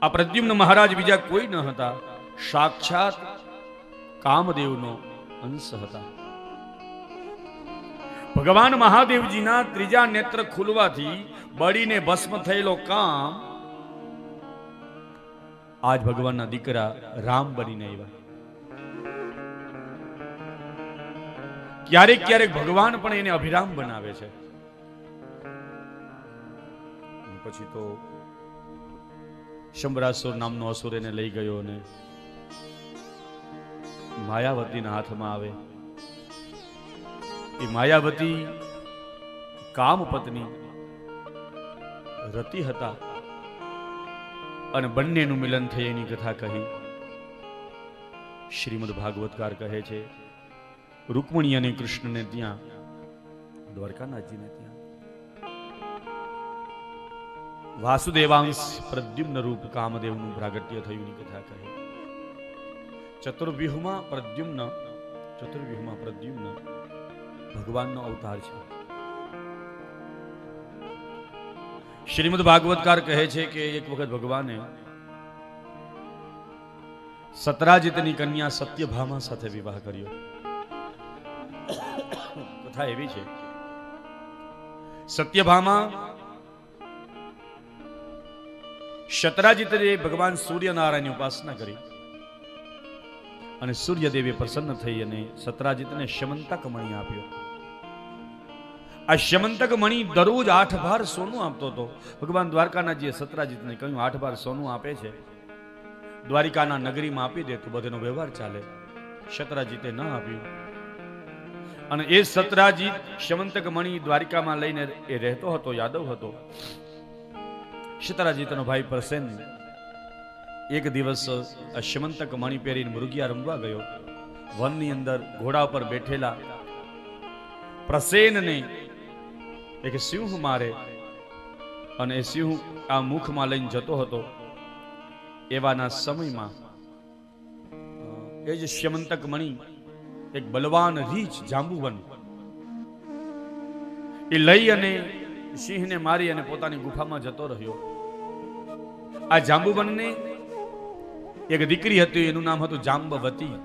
આ પ્રદ્યુમ્ન મહારાજ બીજા કોઈ ન હતા, સાક્ષાત કામદેવનો અંશ હતા. ભગવાન મહાદેવજીના ત્રીજા નેત્ર ખુલવાથી બળીને ભસ્મ થયેલો કામ આજ ભગવાનના દીકરા રામ બનીને આવ્યા. ક્યારેક ક્યારેક ભગવાન પણ એને અભિરામ બનાવે છે. પછી તો શંભરાસુર નામનો અસુર એને લઈ ગયો અને માયાવતીના હાથમાં આવે. એ માયાવતી કામ પત્ની રતિ હતા અને બંનેનું મિલન થઈ એની કથા કહી. શ્રીમદ ભાગવતકાર કહે છે, રૂકમણી અને કૃષ્ણને ત્યાં, દ્વારકાનાથજીને ત્યાં વાસુદેવાંશ પ્રદ્યુમ્ન રૂપ કામદેવનું પ્રાગટ્ય થયું ની કથા કહે. ચતુર્વ્યુહમાં પ્રદ્યુમ્ન ભગવાનનો અવતાર છે. શ્રીમદ ભાગવતકાર કહે છે કે એક વખત ભગવાને સતરાજીતની કન્યા સત્યભામા સાથે વિવાહ કર્યો. કથા એવી છે, સત્યભામા સતરાજીતે ભગવાન સૂર્યનારાયણની ઉપાસના કરી અને સૂર્યદેવે પ્રસન્ન થઈ અને સતરાજીતને શ્યમંતક મણી આપ્યો. આ શ્યમંતક મણી દરરોજ 8 ભાર સોનું આપતો હતો. ભગવાન દ્વારકાનાથજીએ સતરાજીતને કહ્યું, 8 ભાર સોનું આપે છે, દ્વારિકાના નગરીમાં આપી દે તો બધેનો વ્યવહાર ચાલે. સતરાજીતે ન આપ્યું અને એ સતરાજીત શ્યમંતક મણી દ્વારિકામાં લઈને એ રહેતો હતો, યાદવ હતો. સતરાજીતનો ભાઈ પ્રસેન એક દિવસ શ્યમંતક મણી પહેરીને મૃગિયા રમવા ગયો. વનની અંદર ઘોડા પર બેઠેલા પ્રસેનને એક સિંહ મારે અને એ સિંહ આ મુખમાં લઈને જતો હતો. એવાના સમયમાં એ જ શ્યમંતક મણી એક બલવાન રીછ જાંબુવન એ લઈ અને સિંહને મારી અને પોતાની ગુફામાં જતો રહ્યો. આ જાંબુવનને એક દીકરી હતી, એનું નામ હતું જાંબવતી.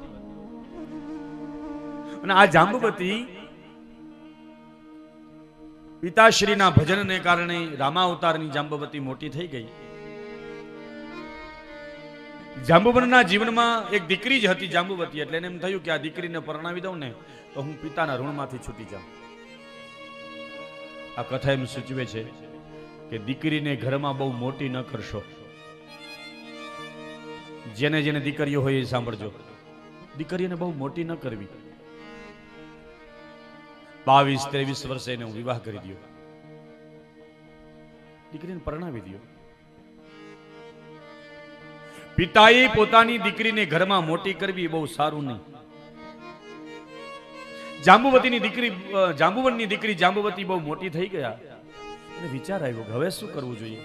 અને આ જાંબવતી પિતાશ્રીના ભજનને કારણે રામાવતારની જાંબવતી મોટી થઈ ગઈ. જાંબુવનના જીવનમાં એક દીકરી જ હતી જાંબુવતી, એટલે એને એમ થયું કે આ દીકરીને પરણાવી દઉં ને તો હું પિતાના ઋણમાંથી છૂટી જાઉં. આ કથા એમ સૂચવે છે કે દીકરીને ઘરમાં બહુ મોટી ન કરશો. જેને જેને દીકરીઓ હોય એ સાંભળજો, દીકરીને બહુ મોટી ન કરવી. 22-23 વર્ષે એને હું વિવાહ કરી દઉં, દીકરીને પરણાવી દઉં. પિતાએ પોતાની દીકરીને ઘરમાં મોટી કરવી બહુ સારું નહીં. જાંબુવતીની દીકરી, જાંબુવનની દીકરી જાંબુવતી બહુ મોટી થઈ ગયા. એને વિચાર આવ્યો કે હવે શું કરવું જોઈએ.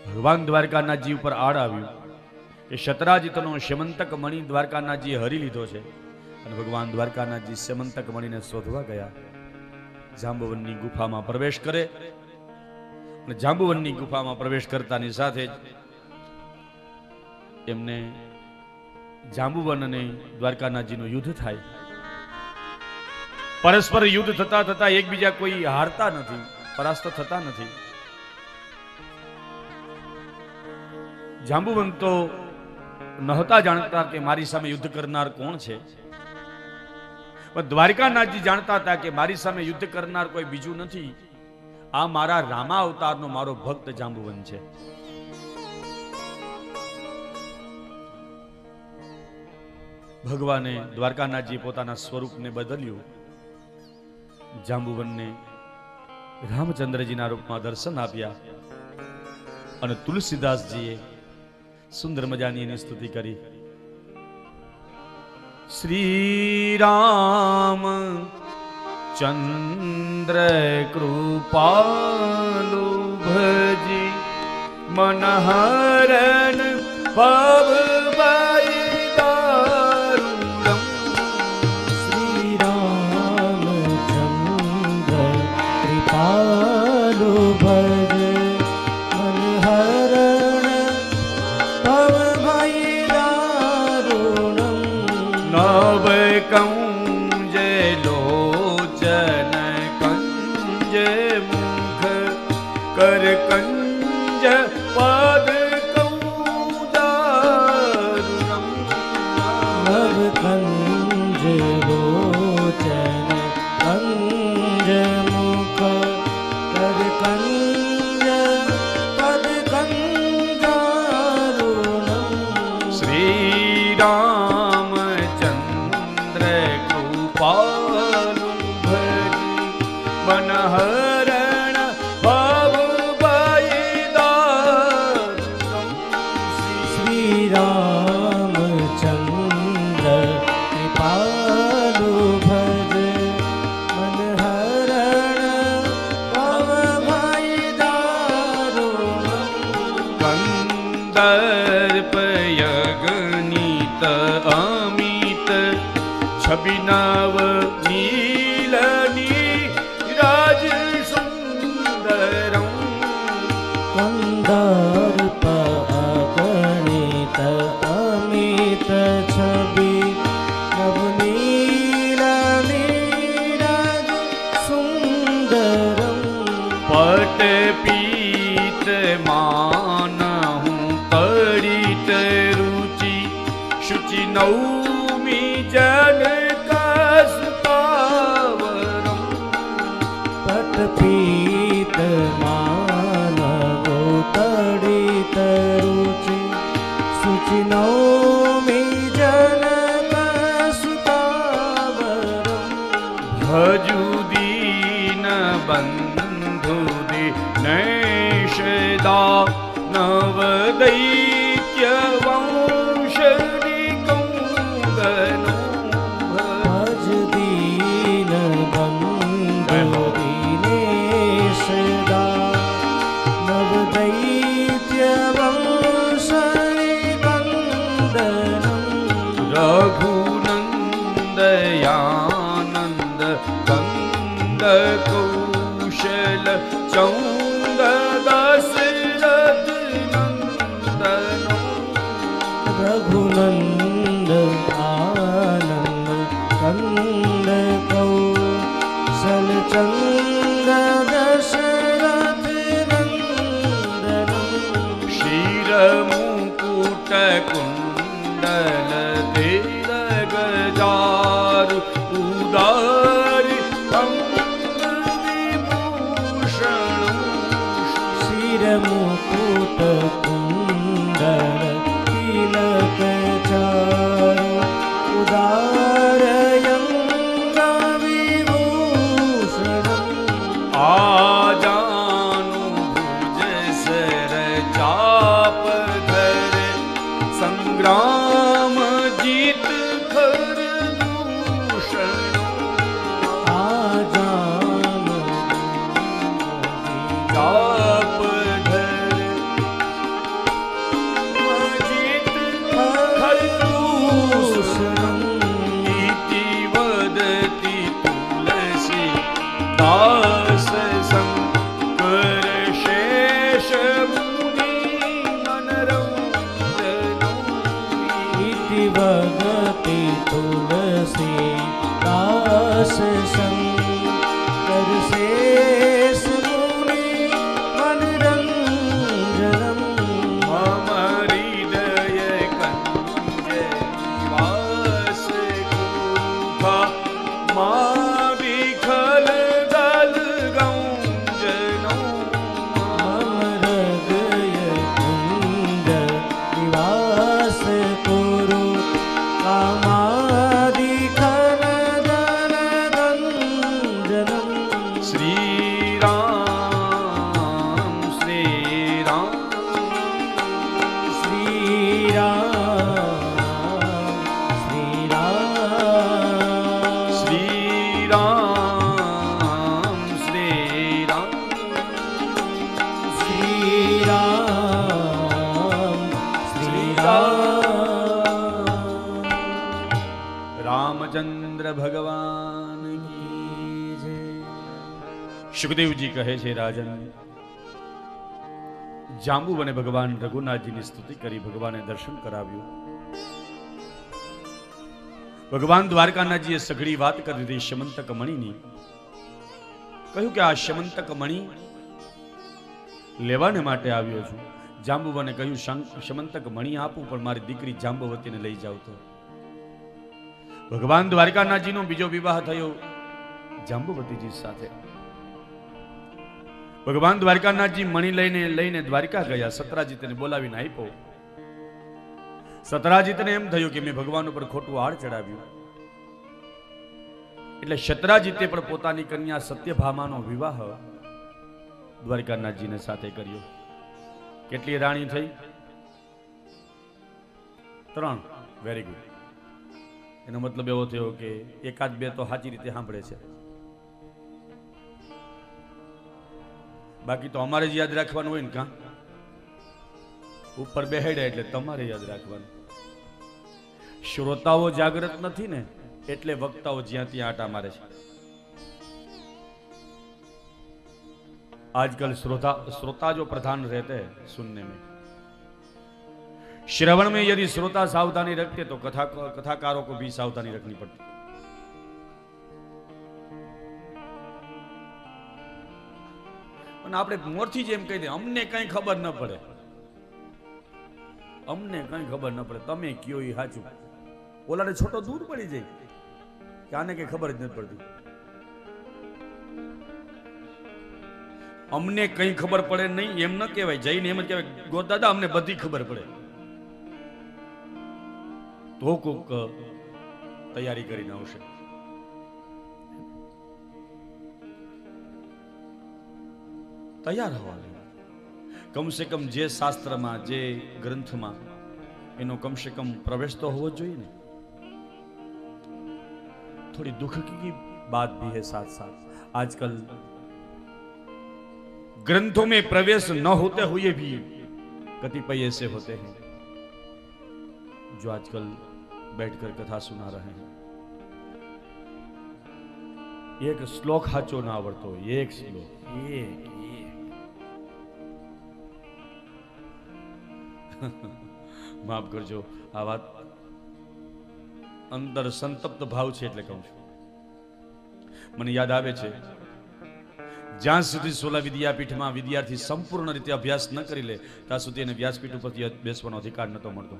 ભગવાન દ્વારકાનાથજી ઉપર આડ આવ્યું કે સતરાજીતનો શ્યમંતક મણી દ્વારકાનાથજીએ હરી લીધો છે અને ભગવાન દ્વારકાનાથજી શ્યમંતક મણીને શોધવા ગયા. જાંબુવનની ગુફામાં પ્રવેશ કરે અને જાંબુવનની ગુફામાં પ્રવેશ કરતાની સાથે જ એમને જાંબુવન અને દ્વારકાનાથજીનું યુદ્ધ થાય. પરસ્પર યુદ્ધ થતા થતા એકબીજા કોઈ હારતા નથી, પરાસ્ત થતા નથી. જાંબુવન તો નહોતા જાણતા કે મારી સામે યુદ્ધ કરનાર કોણ છે, પણ દ્વારકાનાથજી જાણતા હતા કે મારી સામે યુદ્ધ કરનાર કોઈ બીજું નથી, આ મારા રામા અવતારનો મારો ભક્ત જાંબુવન છે. ભગવાને દ્વારકાનાથજી પોતાના સ્વરૂપને બદલ્યું. જાંબુવનને રામચંદ્રજીના રૂપમાં દર્શન આપ્યા અને તુલસીદાસજીએ સુંદર મજાની એની સ્તુતિ કરી. શ્રી રામ ચંદ્ર કૃપાલુ ભજી મનહરન ભવભય દારુણમ. શ્રી ભજુ દીન બંધુ દિનેશદા નવ દૈત્ય વંશની કૌંદનો ભજ દીન બંધુ દિનેશદા નવ દૈત્ય વંશની કંદનમ રઘુનંદયાનંદ કંદ કૌશલ ચૌંદ દશરથ નંદનો રઘુનંદ આનંદ કંદ કૌશલ ચંદ દશરથ નંદનમ શિરમુકુટ કુંડલ તિલક જારુ ઉદાર વિભૂષણ શિરમુકુટ કુંડલ તિલક ચારુ ઉદાર અંગ વિભૂષણમ આજાનુ ભુજ સર ચાપ ધરે સંગ્રામ જીત ખર દૂષણ આજાન ચાપ ધરે જીત ખર દૂષણ ઇતિ વદતિ તુલસી દાસ શંકર શેષ મુનિ મનરંજનો ઇતિ ભગતિ તુલસી દાસ શંકર શેષ મુનિ મનરંજનમ મમ હૃદય કંજે નિવાસ ગુફા મા વિખલ દલ ગૌંજનો મમ હૃદય કુંજ નિવાસ કુરુ કામાદિ ખલ દલ ગંજનમ શ્રી રામ શ્રી રામ શ્રી રામ શ્રી રામ શ્રી રામ શ્રી રામ શ્રી રામ શ્રી રામ રામચંદ્ર ભગવાન કી જય. સુખદેવજી કહે છે, રાજન જાંબુવને ભગવાન રઘુનાથજીની સ્તુતિ કરી ભગવાને દર્શન કરાવ્યું. ભગવાન દ્વારકાનાથજીએ સઘળી વાત કરી દીધી શમંતક મણીની. કહ્યું કે આ શમંતક મણી લેવાને માટે આવ્યો છું. જાંબુવને કહ્યું શમંતક મણી આપું પણ મારી દીકરી જાંબવતીને લઈ જાવ તો. ભગવાન દ્વારકાનાથજીનો બીજો વિવાહ થયો જાંબુવતીજી સાથે. ભગવાન દ્વારકાનાથજી મણી લઈને દ્વારકા ગયા. સતરાજીતને બોલાવીને આપ્યો. સતરાજીતને એમ થયું કે મેં ભગવાન ઉપર ખોટું આડ ચડાવ્યું, એટલે સતરાજીતે પણ પોતાની કન્યા સત્યભામાનો વિવાહ દ્વારકાનાથજીને સાથે કર્યો. કેટલી રાણી થઈ? 3. Very good. એનો મતલબ એવો થયો કે એકાદ બે તો સાચી રીતે સાંભળે છે, બાકી તો અમારે જ યાદ રાખવાનું હોય ને. કાં ઉપર બેહાડ્યા એટલે તમારે યાદ રાખવાનું. શ્રોતાઓ જાગૃત નથી ને એટલે વક્તાઓ જ્યાં ત્યાં આટા મારે છે. आजकल श्रोता जो प्रधान रहते हैं सुनने में, श्रवण में यदि श्रोता सावधानी रखते तो कथाकारों को भी सावधानी रखनी पड़ती. પણ આપણે મોરથી જ એમ કહી દે અમને કઈ ખબર ન પડે, અમને કઈ ખબર ન પડે, તમે કયો એ સાચું. ઓલાને છોટો દૂર પડી જાય કે આને કઈ ખબર જ નથી પડતી. અમને કઈ ખબર પડે નહીં એમ ન કહેવાય. જઈને એમ જ કહેવાય ગો દાદા અમને બધી ખબર પડે. તો કોક તૈયારી કરીને આવશે. તૈયાર હોવાનું. કમસે કમ જે શાસ્ત્રમાં, જે ગ્રંથમાં એનો કમસે કમ પ્રવેશ તો હોવો જોઈએ ને. थोड़ी दुख की बात भी है साथ साथ. आजकल ग्रंथों में प्रवेश न होते हुए भी कतिपय ऐसे होते हैं जो आजकल बैठकर कथा सुना रहे हैं. एक श्लोक हाचो ना आवड़तो, एक श्लोक, एक माफ करजो, आ बात अंदर संतप्त भाव છે એટલે કહું છું. મને યાદ આવે છે, જ્યાં સુધી સોલા વિદ્યાપીઠમાં વિદ્યાર્થી સંપૂર્ણ રીતે અભ્યાસ ન કરી લે ત્યાં સુધી એને વ્યાસપીઠ ઉપરથી બેસવાનો અધિકાર નતો મળતો.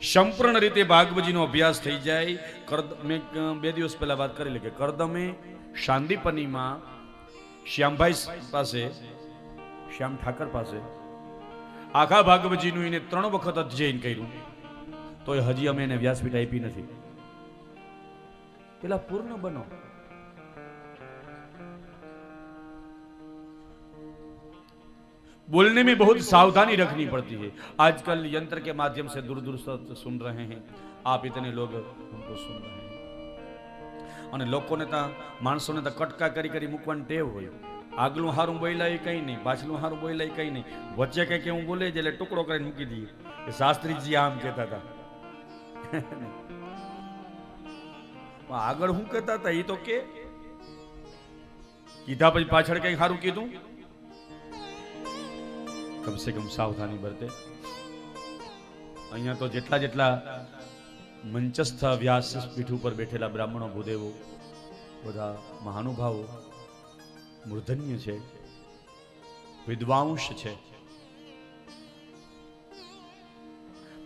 સંપૂર્ણ રીતે ભાગવતજીનો અભ્યાસ થઈ જાય. મેં 2 દિવસ પહેલા વાત કરેલી કે કરદમે શાંદીપનીમાં શ્યામભાઈ પાસે, શ્યામ ઠાકર પાસે આખા ભાગવતજીનું એને 3 વખત અધ્યયન કર્યું, તો હજી અમે એને વ્યાસપીઠ આપી નથી. પેલા પૂર્ણ બનો. बोलने में बहुत सावधानी रखनी पड़ती है. आजकल यंत्र के माध्यम से दूर दूर से सुन रहे हैं आप, इतने लोग हमको सुन रहे हैं. અને લોકોને તા માણસોને તા કટકા કરી કરી મૂકવાની ટેવ હોય. આગલું હારું બોલાય કઈ નહીં, પાછલું હારું બોલાય કઈ નહીં, વચ્ચે કઈ કેવું બોલે એટલે ટુકડો કરીને મૂકી દઈએ. એ શાસ્ત્રીજી આમ કહેતા હતા. આગળ હું કહેતા હતા એ તો કે કીધા પછી પાછળ કઈ સારું કીધું. कम से कम सावधानी बरते. અહીંયા તો જેટલા જેટલા મંચસ્થ વ્યાસ પીઠ ઉપર બેઠેલા બ્રાહ્મણો, ભૂદેવો, બધા મહાનુભાવો મૂર્ધન્ય છે, વિદ્વાંસ છે.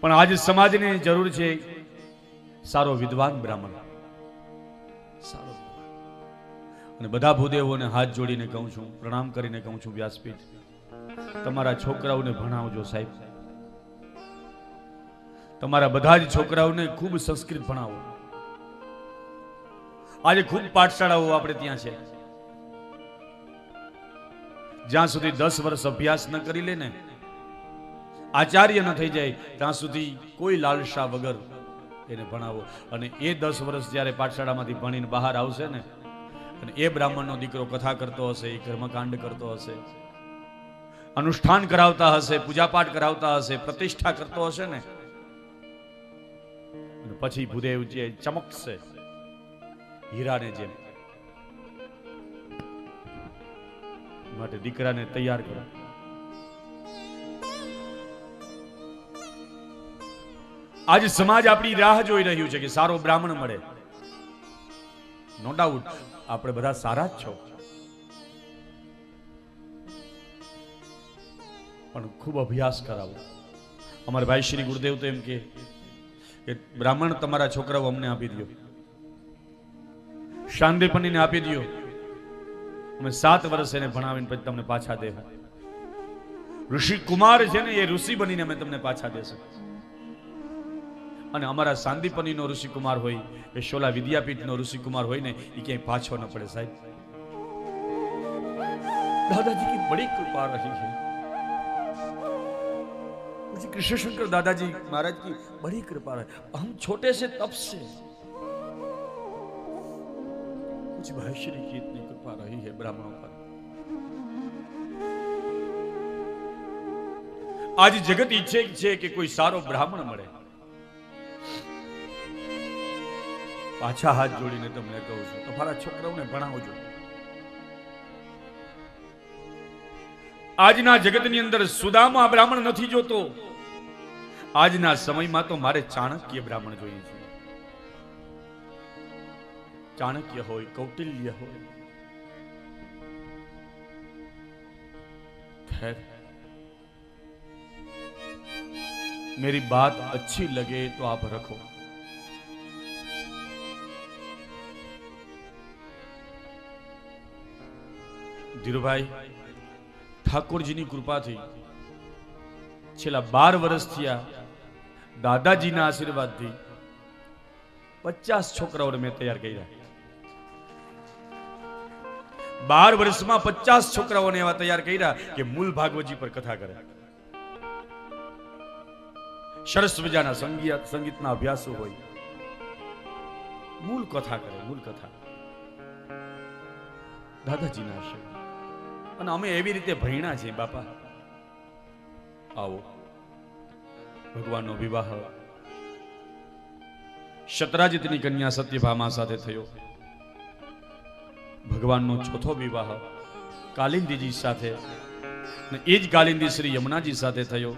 પણ આજ સમાજને જરૂર છે સારો વિદ્વાન બ્રાહ્મણ, સારો. અને બધા ભૂદેવોને હાથ જોડીને કહું છું, પ્રણામ કરીને કહું છું, વ્યાસપીઠ તમારા છોકરાઓને ભણાવજો સાહેબ. તમારા બધા જ છોકરાઓને ખૂબ સંસ્કૃત ભણાવો. આજે ખૂબ પાઠશાળાઓ આપણે ત્યાં છે. જ્યાં સુધી 10 વર્ષ અભ્યાસ ન કરી લે ને, આચાર્ય ન થઈ જાય ત્યાં સુધી કોઈ લાલસા વગર એને ભણાવો. અને એ 10 વર્ષ જ્યારે પાઠશાળામાંથી ભણીને બહાર આવશે ને, અને એ બ્રાહ્મણનો દીકરો કથા કરતો હશે, એ કર્મકાંડ કરતો હશે, અનુષ્ઠાન કરાવતા હશે, પૂજાપાઠ કરાવતા હશે, પ્રતિષ્ઠા કરતો હશે ને, અને પછી ભૂદેવ જે ચમકશે હીરાને જેમ. માટે દીકરાને તૈયાર કરો. આજ સમાજ આપણી રાહ જોઈ રહ્યું છે કે સારો બ્રાહ્મણ મળે. નો ડાઉટ આપણે બધા સારા જ છો, પણ ખૂબ અભ્યાસ કરાવો. અમારા ભાઈ શ્રી ગુરુદેવ તો એમ કે બ્રાહ્મણ તમારા છોકરાઓ અમને આપી દો, શાંતિપનીને આપી દો, અમે 7 વર્ષ એને ભણાવીને પછી તમને પાછા દે. ઋષિ કુમાર છે ને, એ ઋષિ બનીને અમે તમને પાછા દેશું. અને અમારા શાંતિપનીનો ઋષિ કુમાર હોય, એ શોલા વિદ્યાપીઠનો ઋષિ કુમાર હોય ને, એ ક્યાંય પાછો ન પડે સાહેબ. દાદાજી की बड़ी कृपा रही है. कृष्ण शंकर दादाजी महाराज की बड़ी कृपा है. हम छोटे से तप से मुझे भाई श्री की इतनी कृपा रही है ब्राह्मणों पर. आज जगत ઈચ્છે છે કે કોઈ સારો બ્રાહ્મણ મળે. પાછા હાથ જોડીને તમને કહું છું, તમારા છોકરાઓને ભણાવજો. આજના જગતની અંદર સુદામા બ્રાહ્મણ નથી જોતો. આજના સમયમાં તો મારે ચાણક્ય બ્રાહ્મણ જોઈએ છે. ચાણક્ય હોય, કૌટિલ્ય હોય. खैर मेरी बात अच्छी लगे तो आप रखो. ધીરુભાઈ ઠાકોરજીની કૃપાથી છેલ્લા 12 વર્ષ થયા દાદાજીના આશીર્વાદથી 50 છોકરાઓને મેં તૈયાર કર્યા. 12 વર્ષમાં 50 છોકરાઓને એવા તૈયાર કર્યા કે મૂળ ભાગવતજી પર કથા કરે. સરસ મજાના સંગીતના અભ્યાસો હોય, મૂળ કથા કરે, મૂળ કથા દાદાજીના આશય. અને અમે એવી રીતે ભણ્યા છીએ બાપા. આવો ભગવાનનો વિવાહ શતરાજીતની કન્યા સત્યભામા સાથે થયો. ભગવાનનો ચોથો વિવાહ કાલિંદીજી સાથે, ને એ જ કાલિંદી શ્રી યમુનાજી સાથે થયો.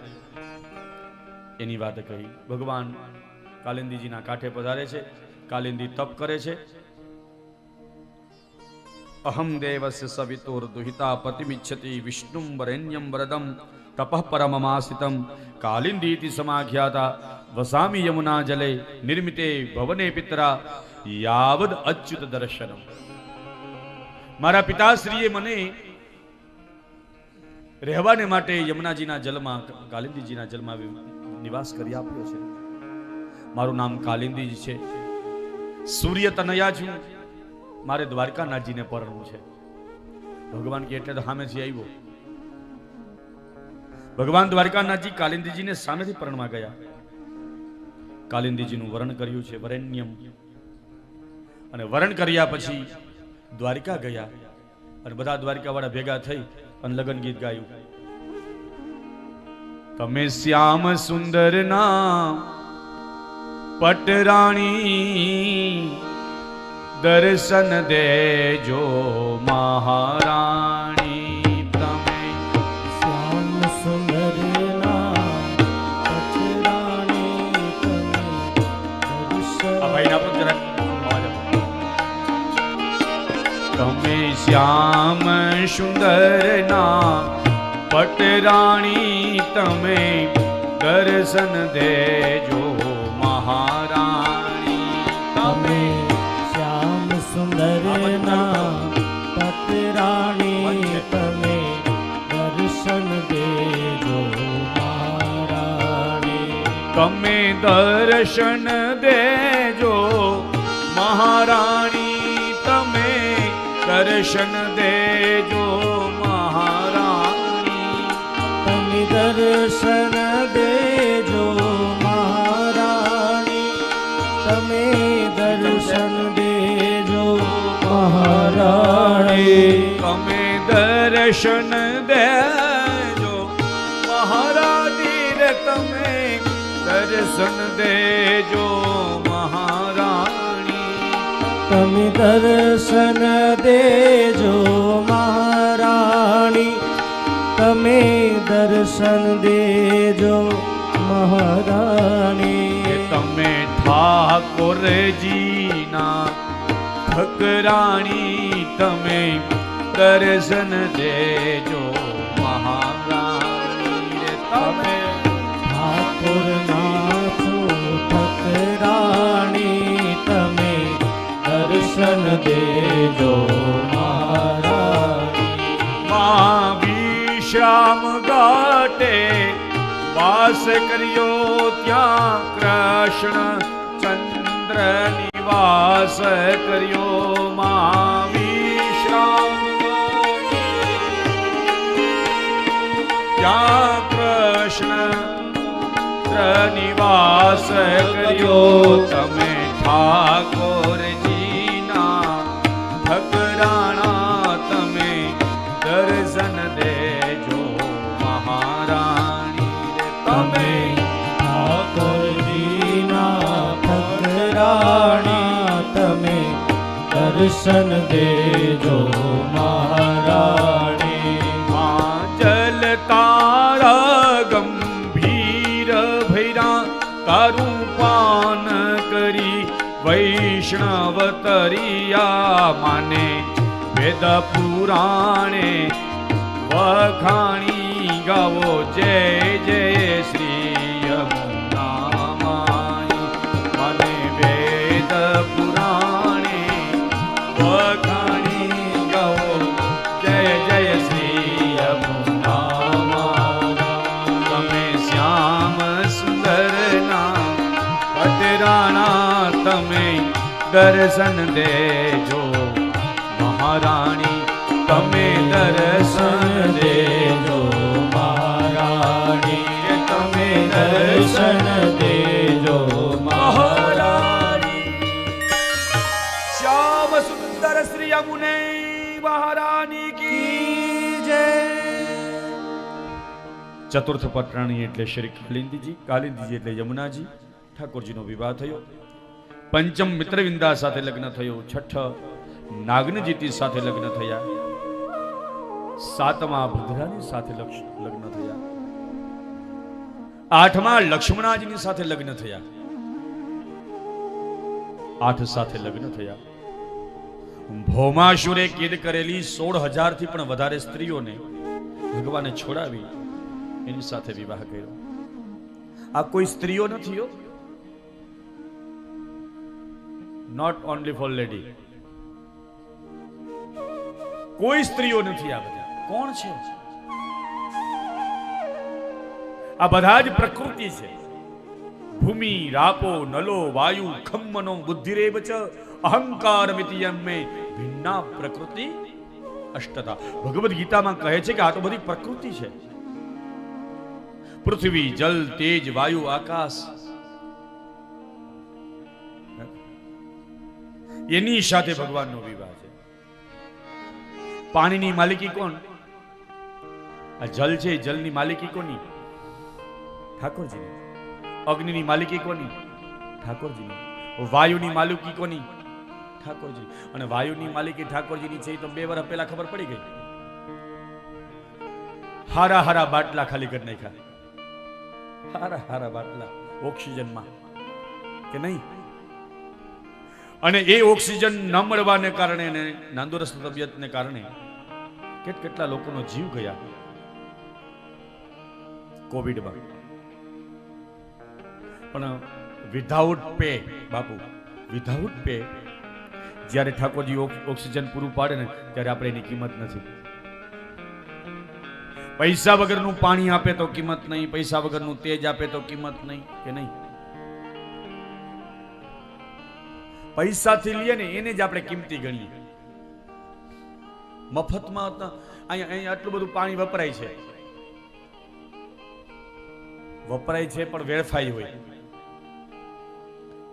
એની વાત કહી. ભગવાન કાલિંદીજીના કાંઠે પધારે છે. કાલિંદી તપ કરે છે. અહમ દેવસ્ય સવિતુર દુહિતા પતિમિચ્છતિ વિષ્ણુમ વરેણ્યમ વરદમ તપઃ પરમમાસિતમ કાલિંદીતિ સમાખ્યાતા વસામી યમુના જલે નિર્મિતે ભવને પિતરા યાવદ અચ્યુત દર્શનમ. મારા પિતાશ્રીએ મને રહેવાને માટે યમુનાજીના જલમાં, કાલિંદીજીના જલમાં નિવાસ કરી આપ્યો છે. મારું નામ કાલિંદીજી છે. સૂર્ય તનયા છું. મારે દ્વારકાનાથજીને પરણવું છે. ભગવાન કે એટલે તો સામેથી આવ્યો. ભગવાન દ્વારકાનાથજી કાલિંદીજીને સામેથી પરણવા ગયા. કાલિંદીજીનું વરણ કર્યું છે, વરેણ્યમ. અને વરણ કર્યા પછી દ્વારકા ગયા અને બધા દ્વારકા વાળા ભેગા થઈ અને લગ્ન ગીત ગાયું. તમે શ્યામ સુંદર ના પટરાણી દર્શન દેજો મહારાણી. તમે શ્યામ સુંદર ના પટરાણી તમે દર્શન. આ ભાઈ ના પણ તમે શ્યામ સુંદર ના પટરાણી તમે દર્શન દેજો મહારાણી. તમે શ્યામ સુંદર ના પટરાણી તમે દર્શન દેજો મહારાણી. તમે દર્શન દેજો મહારાણી. તમે દર્શન દેજો મહારાણી. તમે દર્શન દેજો મહારાણી. તમે દર્શન દેજો મહારાણી. તમે દર્શન દેજો મહારાણી રે. તમે દર્શન દેજો મહારાણી. તમે દર્શન દેજો મહારાણી. તમે દર્શન દેજો મહારાણી. તમે ઠાકોરજીના ઠકરાણી. તમે દર્શન દેજો મહારાણી. તમે ઠાકોરના છો ઠકરાણી. તમે દર્શન દેજો મહારાણી. મા વિશ્રામ ઘાટે વાસ કર્યો ત્યાં કૃષ્ણ ચંદ્ર નિવાસ કર્યો. મા વિશ્રામ ત્યાં કૃષ્ણ નિવાસ કર્યો. તમે ઠાકોરજીના ઠકરાણા. તમે દર્શન દેજો મહારાણી. તમે ઠાકોરજીના ઠકરાણા. તમે દર્શન દેજો મહારાણી. માં જલ તારા ગંભીર ભૈરા તારું પાન કરી વૈષ્ણવ તરિયા. માને વેદ પુરાણે વખાણી ગાવો જય જય શ્રી યમુના માઈ. મને વેદ પુરાણે વખાણી ગાવો જય જય શ્રી યમુના માઈ. તમે શ્યામ સુંદર ના પટરાણા. તમે દર્શન દેજો મહારાણી. તમે દર્શન દેજો મહારાણી કે તમે દર્શન દેજો મહારાણી શ્યામ સુંદર શ્રી યમુને મહારાણી કી જય. ચતુર્થ પટરાણી એટલે શ્રી કાલિંદીજી એટલે યમુનાજી. ઠાકોરજીનો વિવાહ થયો. પંચમ મિત્રવિંદા સાથે લગ્ન થયું. છઠ્ઠ નાગનજીતી સાથે લગ્ન થયા. સાતમા ભદ્રાની સાથે લગ્ન થયા. આઠમા લક્ષ્મણાજીની સાથે લગ્ન થયા. 8 સાથે લગ્ન થયા. ભૌમાસુરે કેદ કરેલી 16,000 થી પણ વધારે સ્ત્રીઓને ભગવાને છોડાવી એની સાથે વિવાહ કર્યો. આ કોઈ સ્ત્રીઓ નથી, નોટ ઓનલી ફોર લેડી. કોઈ સ્ત્રીઓ નથી. આ બધા કોણ છે? આ બધા જ પ્રકૃતિ છે. ભૂમિ, રાપો, નલો, વાયુ, ખમ્મનો, બુદ્ધિરેવ ચ અહંકાર મિતિયમે ભિન્ના પ્રકૃતિ અષ્ટતા. ભગવદ ગીતામાં કહે છે કે આ તો બધી પ્રકૃતિ છે. પૃથ્વી, જલ, તેજ, વાયુ, આકાશ એની સાથે ભગવાનનો વિવાહ છે. પાણીની માલિકી કોણ? આ જલ છે. જલની માલિકી કોની? ઠાકોરજીની. અગ્નિની માલિકી કોની? ઠાકોરજીની. વાયુની માલિકી કોની? ઠાકોરજી. અને વાયુની માલિકી ઠાકોરજીની છે તો 2 વર્ષ પહેલા ખબર પડી ગઈ. હારા હારા બાટલા ખાલી કરી નાખ્યા. હારા હારા બાટલા ઓક્સિજનમાં કે નહીં. અને એ ઓક્સિજન ન મળવાને કારણે અને નાંદુરસ્ત તબિયતને કારણે કેટલા લોકોનો જીવ ગયા કોવિડમાં. પણ વિધાઉટ પે બાપુ, વિધાઉટ પે જ્યારે ઠાકોરજી ઓક્સિજન પૂરું પાડે ને ત્યારે આપણે એની કિંમત નથી. પૈસા વગરનું પાણી આપે તો કિંમત નહીં, પૈસા વગરનું તેજ આપે તો કિંમત નહીં કે નહીં. પૈસાથી લઈએ ને એને જ આપણે કિંમતી ગણીએ. મફતમાં અહીંયા આટલું બધું પાણી વપરાય છે પણ વેડફાઈ હોય.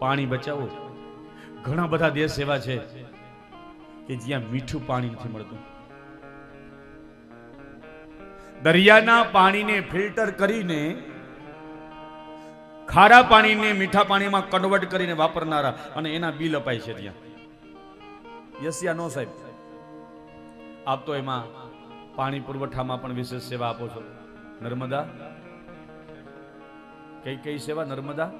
પાણી બચાવો. ઘણા બધા દેશ એવા છે કે જ્યાં મીઠું પાણી નથી મળતું. દરિયાના પાણીને ફિલ્ટર કરીને ખારા પાણીને મીઠા પાણીમાં કન્વર્ટ કરીને વાપરનારા અને એના બિલ અપાય છે ત્યાં. યસ યા નો સાહેબ? આપ તો એમાં પાણી પુરવઠામાં પણ વિશેષ સેવા આપો છો. નર્મદા કઈ સેવા? નર્મદા.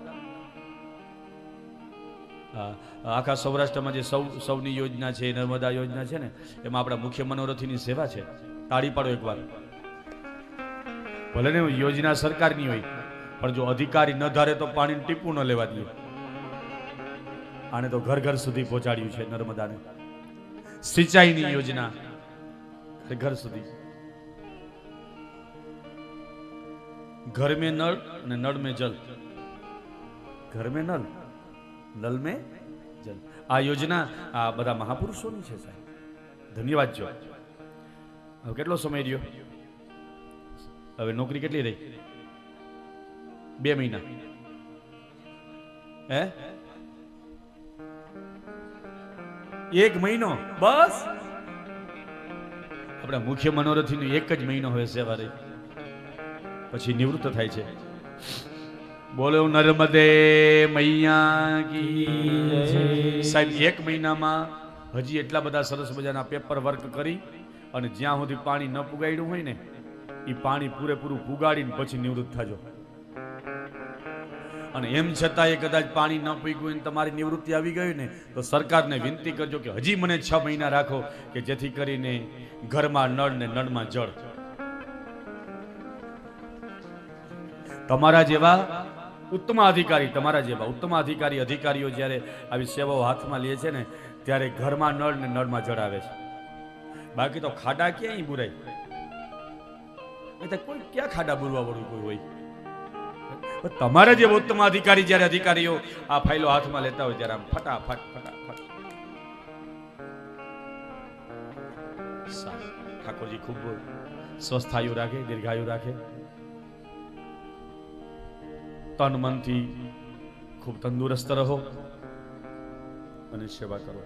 આખા સૌરાષ્ટ્રમાં જે સૌની યોજના છે, નર્મદા યોજના છે ને, એમાં આપણા મુખ્ય મનોરથીની સેવા છે. તાળી પાડો એકવાર. ભલે ને યોજના સરકારની હોય પણ જો અધિકારી ન ધારે તો પાણી ટીપું ન લેવા દે. આને તો ઘર ઘર સુધી પહોંચાડ્યું છે નર્મદાને. સિંચાઈની યોજના ઘર સુધી. ઘર મેં નળ અને નળ મેં જલ. ઘર મેં નળ, નલ મેં જલ. આ યોજના આ બધા મહાપુરુષોની છે સાહેબ. ધન્યવાદ. જો હવે કેટલો સમય રહ્યો? હવે નોકરી કેટલી રહી? 2 મહિના. હે? 1 મહિનો બસ. આપણા મુખ્ય મનોરથીનો 1 જ મહિનો હવે સેવા રહી, પછી નિવૃત્ત થાય છે. બોલો નર્મદે મૈયા કી સાહેબ. 1 મહિનામાં હજી એટલા બધા સરસ મજાના પેપર વર્ક કરી અને જ્યાં સુધી પાણી ન પુગાડ્યું હોય ને એ પાણી પૂરેપૂરું પુગાડીને પછી નિવૃત્ત થાજો. અને એમ છતાં એ કદાચ પાણી ન પીગું ને તમારી નિવૃત્તિ આવી ગઈ ને તો સરકારને વિનંતી કરજો કે હજી મને 6 મહિના રાખો કે જેથી કરીને ઘરમાં નળ ને નળમાં જળ. તમારા જેવા ઉત્તમ અધિકારી અધિકારીઓ જ્યારે આવી સેવાઓ હાથમાં લે છે ને ત્યારે ઘરમાં નળ ને નળમાં જળ આવે છે. બાકી તો ખાડા ક્યાંય બુરાય. કોઈ ક્યાં ખાડા બુરવા વાળું કોઈ હોય? તમારા જે ઉત્તમ અધિકારી જ્યારે અધિકારીઓ આ ફાઇલો હાથમાં લેતા હોય ત્યારે આમ ફટાફટ. ઠાકોરજી ખૂબ સ્વસ્થાયુ રાખે, દીર્ઘાયુ રાખે, તન મનથી ખૂબ તંદુરસ્ત રહો અને સેવા કરો.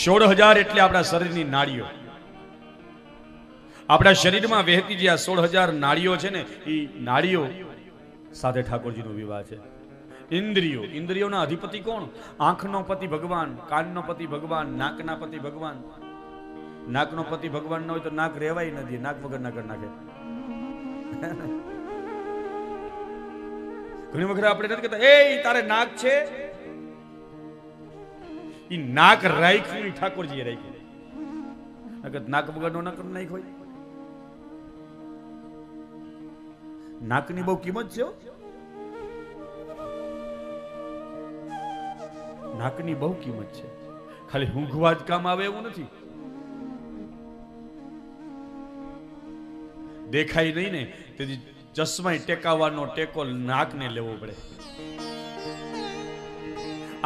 16,000 એટલે આપણા શરીરની નાડીઓ. આપણા શરીરમાં વહેતી જે આ 16,000 નાડીઓ છે ને, એ નાડીઓ સાથે ઠાકોરજીનો વિવાહ છે. ઇન્દ્રિયો, ઇન્દ્રિયોના અધિપતિ કોણ? આંખનો પતિ ભગવાન, કાનનો પતિ ભગવાન, નાકના પતિ ભગવાન. નાકનો પતિ ભગવાન ન હોય તો નાક રહેવાય નથી, નાક વગર ના કરી નાખે. ઘણી વખત આપણે નથી કહેતા, એ તારે નાક છે, ઈ નાક રાખ્યું ઠાકોરજીએ રાખ્યું. નાક વગરનો ના કરી નાખ હોય. નાકની બહુ કિંમત છે. નાકની બહુ કિંમત છે. ખાલી ઊંઘવા જ કામ આવે એવું નથી. દેખાય નહીં ને તેથી ચશ્મા ટેકાવાનો ટેકો નાકને લેવો પડે.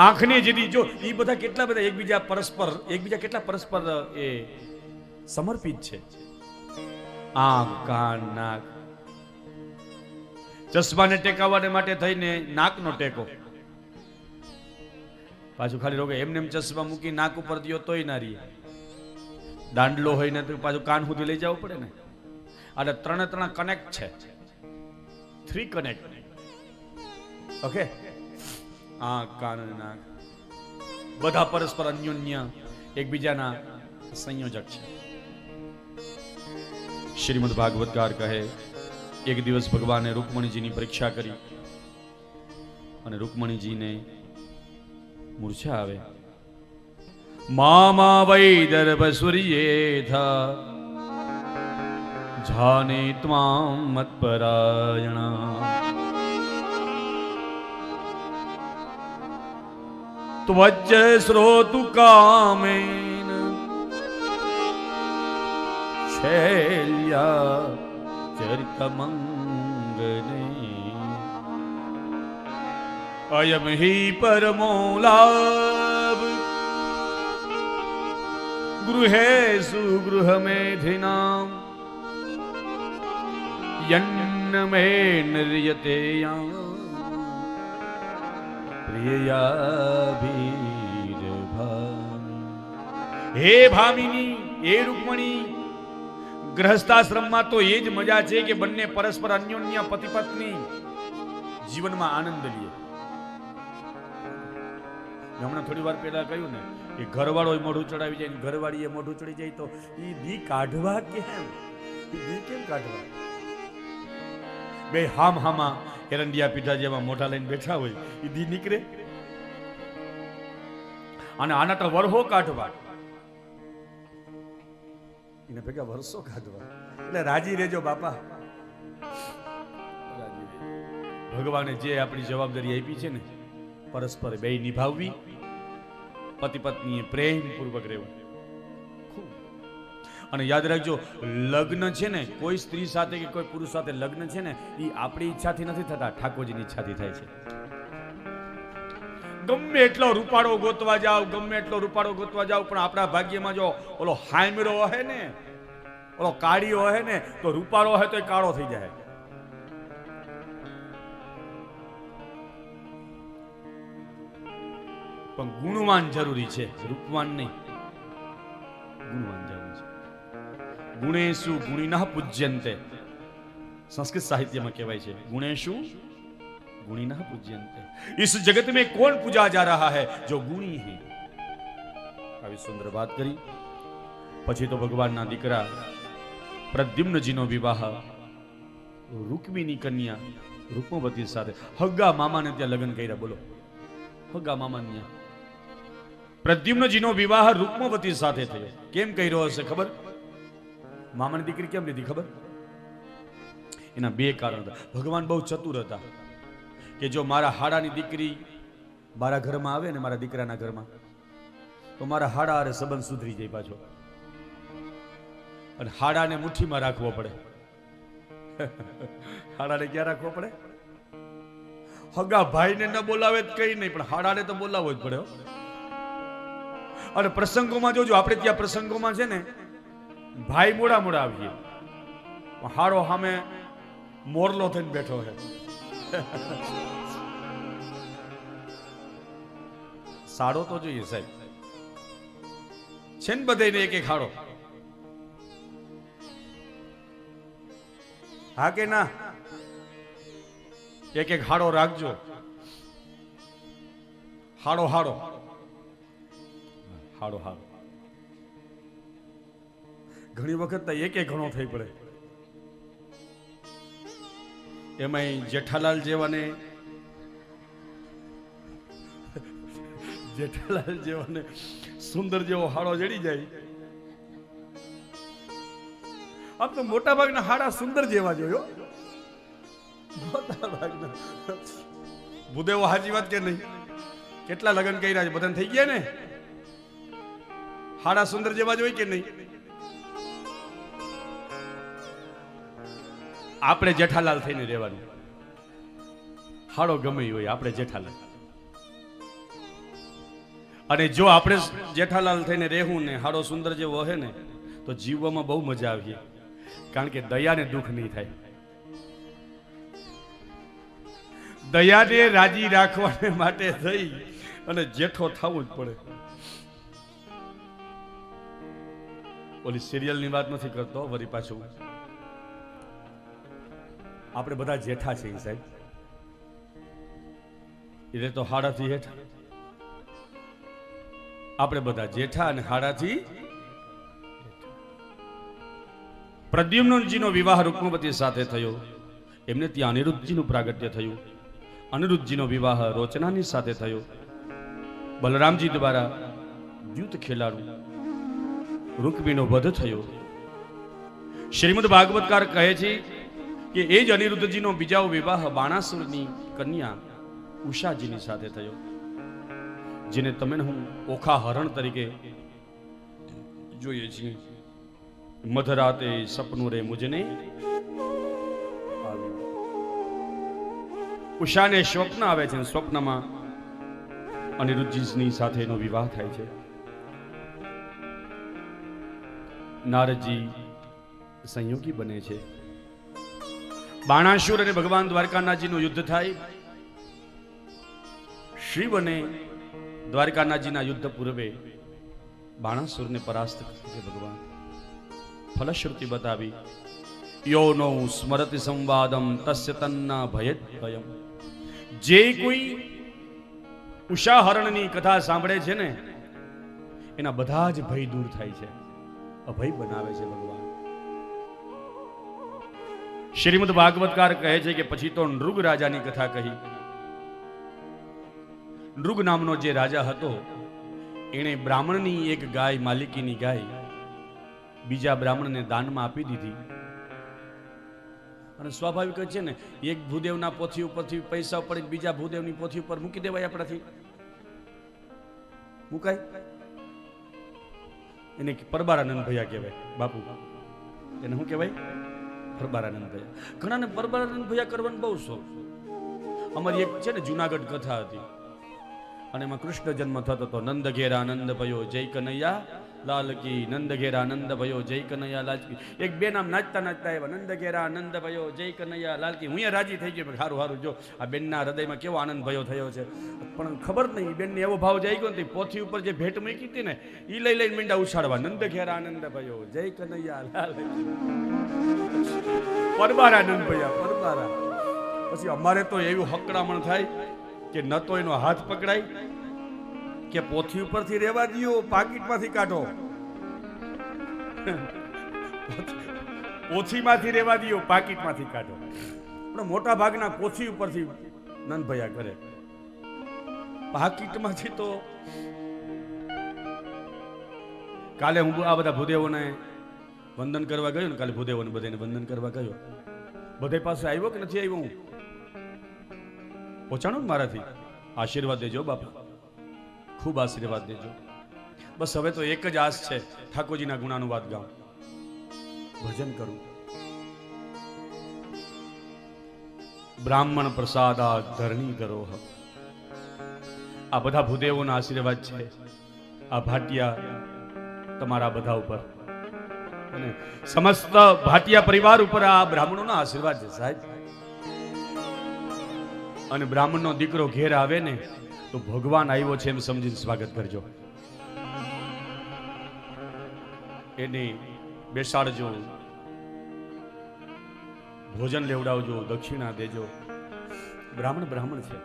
આંખને જેથી જો એ બધા કેટલા બધા એકબીજા કેટલા પરસ્પર એ સમર્પિત છે. આંખ, કાન, નાક. ચશ્માને ટેકાવવાને માટે થઈને નાકનો ટેકો. પાછું ખાલી રોગે એમને એમ ચશ્મા મૂકી નાક ઉપર દિયો તોય ના રહે. દાંડલો હોય ને તો પાછું કાન સુધી લઈ જવું પડે ને. એટલે ત્રણે કનેક્ટ છે. 3 કનેક્ટ. ઓકે, આંખ, કાન અને નાક બધા પરસ્પર અન્યોન્ય એકબીજાના સંયોજક છે. શ્રીમદ ભાગવતકાર કહે, એક દિવસ ભગવાને રૂકમણીજીની પરીક્ષા કરી અને રૂકમણીજીને મૂર્છા આવે. મામા વૈદર્ભ સૂર્યેથા જાને ત્વામ મત્પરાયણા ત્વચ્ચ શ્રોતુ કામેન શૈલ્યા ચરિતમંગલે અયમ હિ પરમો લાભ ગૃહેષુ ગૃહમેધિનામ યન્ન મે નિર્યતે હે ભામિની, હે રૂકમણી, ગૃહસ્થાશ્રમમાં તો એ જ મજા છે કે બંને પરસ્પર અન્યોન્ય પતિ પત્ની જીવનમાં આનંદ લે. હમણાં થોડી વાર પહેલા કહ્યું ને કે ઘરવાળો મોઢું ચડાવી જાય, ઘરવાળી મોઢું ચડી જાય તો એ દી કાઢવા કેમ? દી કેમ કાઢવા? બે હામાં એરંડિયા પીઠા જેવા મોઢા લઈને બેઠા હોય, એ દી નીકળે. અને આના તો વરહો કાઢવા, એને ભેગા વર્ષો કાઢવા. એટલે રાજી રહેજો બાપા. ભગવાને જે આપણી જવાબદારી આપી છે ને, પરસ્પર બે નિભાવવી, પતિ પત્નીએ પ્રેમ પૂર્વક રહેવું. અને યાદ રાખજો, લગ્ન છે ને કોઈ સ્ત્રી સાથે કે કોઈ પુરુષ સાથે લગ્ન છે ને, એ આપણી ઈચ્છાથી નથી થતા, ઠાકોરજીની ઈચ્છાથી થાય છે. ગમે એટલો રૂપાળો ગોતવા જાવ, પણ આપણા ભાગ્યમાં જો ઓલો હાયમરો હે ને, ઓલો કાળીઓ હે ને, તો રૂપાળો હે તો એ કાળો થઈ જાય. પણ ગુણવાન જરૂરી છે, રૂપવાન નહીં. ગુણવાન જરૂરી છે. ગુણેશુ ગુણિનઃ પૂજ્યન્તે, સંસ્કૃત સાહિત્યમાં કહેવાય છે, ગુણેશુ गुणिनः पूज्यन्ते. इस जगत में कौन पूजा जा रहा है? जो गुणी है. આવી સુંદર વાત કરી. પછી તો ભગવાનના દીકરા પ્રદ્યુમ્નજીનો વિવાહ રૂકમિની કન્યા રૂકમવતી સાથે, હગ્ગા મામાને ત્યાં લગ્ન કર્યા. બોલો, હગ્ગા મામાને ત્યાં પ્રદ્યુમ્નજીનો વિવાહ રૂકમવતી સાથે થયો. કેમ કર્યો હશે ખબર? મામાની દીકરી કેમ લીધી ખબર? એના 2 કારણ હતા. ભગવાન બહુ ચતુર હતા કે જો મારા હાડાની દીકરી મારા ઘરમાં આવે ને, મારા દીકરાના ઘરમાં, તો મારા હાડા અરે સંબંધ સુધરી જાય પાછો. અને હાડાને મુઠ્ઠીમાં રાખવો પડે. હાડાને ક્યાં રાખવો પડે? હગા ભાઈને ન બોલાવે તો કઈ નહીં, પણ હાડાને તો બોલાવવો જ પડે. અને પ્રસંગોમાં જોજો, આપણે ત્યાં પ્રસંગોમાં છે ને ભાઈ મોડા મોડા આવીએ, હારો સામે મોરલો થઈને બેઠો છે. સાડો તો જોઈએ સાહેબ, છે ને બધાને એક એક હાડો. હા કે ના? એક એક હાડો રાખજો. હાડો હાડો હાડો હાડો. ઘણી વખત તો એક એક ઘણો થઈ પડે. એમાંય જેઠાલાલ જેવાને સુંદર જેવો હાડો જડી જાય. આમ તો મોટા ભાગના હાડા સુંદર જેવા જોયો. મોટા ભાગના ભૂદેવો હાજી વાત કે નહીં? કેટલા લગ્ન કર્યા છે, બધાને થઈ ગયા ને? હાડા સુંદર જેવા જ હોય કે નહીં? આપણે જેઠાલાલ થઈને રહેવાનું. હાડો ગમે હોય, આપણે જેઠાલાલ. અને જો આપણે જેઠાલાલ થઈને રહેવું ને હાડો સુંદર જેવો હે ને, તો જીવવામાં બહુ મજા આવી. કારણ કે દયાને દુઃખ નહીં થાય. દયાને રાજી રાખવાને માટે થઈ અને જેઠો થવું જ પડે. ઓલી સિરિયલની વાત નથી કરતો, વળી પાછું આપણે બધા જેઠા છીએ સાહેબ. એટલે તો હાડાથી હેઠા. આપણે બધા જેઠા અને હાડાથી. પ્રદ્યુમ્નજીનો વિવાહ રૂક્મવતી સાથે થયો. એમને ત્યાં અનિરુદ્ધજીનું પ્રાગટ્ય થયું. અનિરુદ્ધજીનો વિવાહ રોચનાની સાથે થયો. બલરામજી દ્વારા દ્યુત ખેલાડું રૂકમીનો વધ થયો. શ્રીમદ ભાગવતકાર કહે છે કે એ જ અનિરુદ્ધજીનો બીજો વિવાહ બાણાસુરની કન્યા ઉષાજીની સાથે થયો, જેને તમે હું ઓખા હરણ તરીકે જોઈએ છીએ. મધરાતે સપનું રે મુજને આવ્યું. ઉષાને સ્વપ્ન આવે છે, સ્વપ્નમાં અનિરુદ્ધજીની સાથેનો વિવાહ થાય છે. નારદજી સંયોગી બને છે. બાણાસુર અને ભગવાન દ્વારકાનાથજીનું યુદ્ધ થાય. શિવ અને દ્વારકાનાથજીના યુદ્ધ પૂર્વે બાણાસુરને પરાસ્ત કરે છે ભગવાન. ફલશ્રુતિ બતાવી, યો નો સ્મરતિ સંવાદમ તસ્ય તન્ના ભયત ભયમ. જે કોઈ ઉષાહરણની કથા સાંભળે છે ને, એના બધા જ ભય દૂર થાય છે, અભય બનાવે છે ભગવાન. શ્રીમદ ભાગવતકાર કહે છે કે પછી તો નૃગ રાજાની કથા કહી. નૃગ નામનો જે રાજા હતો, એણે બ્રાહ્મણની એક ગાય, માલિકીની ગાય બીજા બ્રાહ્મણને દાનમાં આપી દીધી. અને સ્વાભાવિક છે ને, એક ભૂદેવના પોથી ઉપરથી પૈસા પડી બીજા ભૂદેવની પોથી ઉપર મૂકી દેવાય આપણાથી? મુકાય? એને પરબારાનંદ ભૈયા કહેવાય બાપુ. એને શું કહેવાય? પરબારાનંદ ભૈયા. ઘણાને પરબારાનંદ ભૈયા કરવાનો બહુ શોખ. અમારી એક છે ને જુનાગઢ કથા હતી, અને એમાં કૃષ્ણ જન્મ થતો હતો. નંદ ઘેર આનંદ ભયો જય કનૈયા લાલ કી, નંદ ઘેર આનંદ ભયો જય કનૈયા લાલ કી. એક બે નામ નાચતા નાચતા આવ્યા, નંદ ઘેર આનંદ ભયો જય કનૈયા લાલ કી. હું રાજી થઈ ગયો, સારું સારું, જો આ બેનના હૃદયમાં કેવો આનંદ ભયો થયો છે. પણ ખબર નહીં, બેનને એવો ભાવ જઈ ગયો ને, પોથી ઉપર જે ભેટ મૂકી હતી ને, એ લઈ લઈને મીંડા ઉછાળવા, નંદ ઘેર આનંદ ભયો જય કનૈયા લાલ કી. પરબારાનંદ ભૈયા, પરબારા. પછી અમારે તો એવું હકડામણ થાય કે ન તો એનો હાથ પકડાય કે પોથી ઉપરથી રહેવા દો, પાકીટમાંથી કાઢો. પોથીમાંથી રહેવા દો, પાકીટમાંથી કાઢો. પણ મોટા ભાગના પોથી ઉપરથી નંદભૈયા કરે, પાકીટમાંથી તો. કાલે હું આ બધા ભૂદેવોને વંદન કરવા ગયો ને, કાલે ભૂદેવોને બધાને વંદન કરવા ગયો. બધે પાસે આવ્યો કે નથી આવ્યો? હું પહોંચાણો ને મારાથી. આશીર્વાદ દેજો બાપા, ખૂબ આશીર્વાદ દેજો. બસ હવે તો એક જ આસ છે, ઠાકોરજીના ગુણાનુવાદ ગાઉં, ભજન કરું. બ્રાહ્મણ પ્રસાદા ધરણી ધરોહ. આ બધા ભૂદેવોના આશીર્વાદ છે. આ ભાટિયા તમારા બધા ઉપર. અને સમસ્ત ભાટિયા પરિવાર ઉપર આ બ્રાહ્મણોના આશીર્વાદ છે સાહેબ. અને બ્રાહ્મણનો દીકરો ઘેર આવે ને તો ભગવાન આવ્યો છે એમ સમજીને સ્વાગત કરજો. એને બેસાડજો, ભોજન લેવડાવજો, દક્ષિણા દેજો. બ્રાહ્મણ બ્રાહ્મણ છે,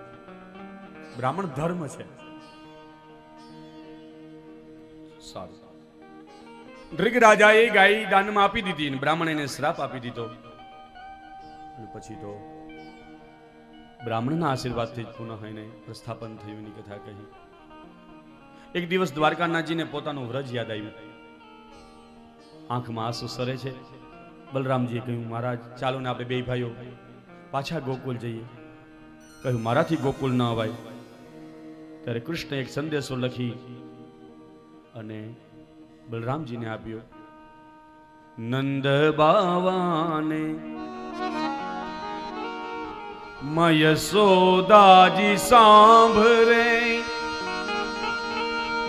બ્રાહ્મણ ધર્મ છે. સારું. ડ્રીગ રાજાએ ગાય દાનમાં આપી દીધી અને બ્રાહ્મણ એને શ્રાપ આપી દીધો. અને પછી તો બ્રાહ્મણના આશીર્વાદથી જ પુનઃ એને પ્રસ્થાપન થયું એની કથા કહી. એક દિવસ દ્વારકાનાથજીને પોતાનું વ્રજ યાદ આવ્યું. આંખમાં આંસુ સરે છે. બલરામજીએ કહ્યું, મહારાજ ચાલો ને આપણે બે ભાઈઓ પાછા ગોકુલ જઈએ. કહ્યું, મારાથી ગોકુલ ન અવાય. ત્યારે કૃષ્ણે એક સંદેશો લખી અને બલરામજીને આપ્યો. નંદ બાવાને યશોદાજી સાંભળે,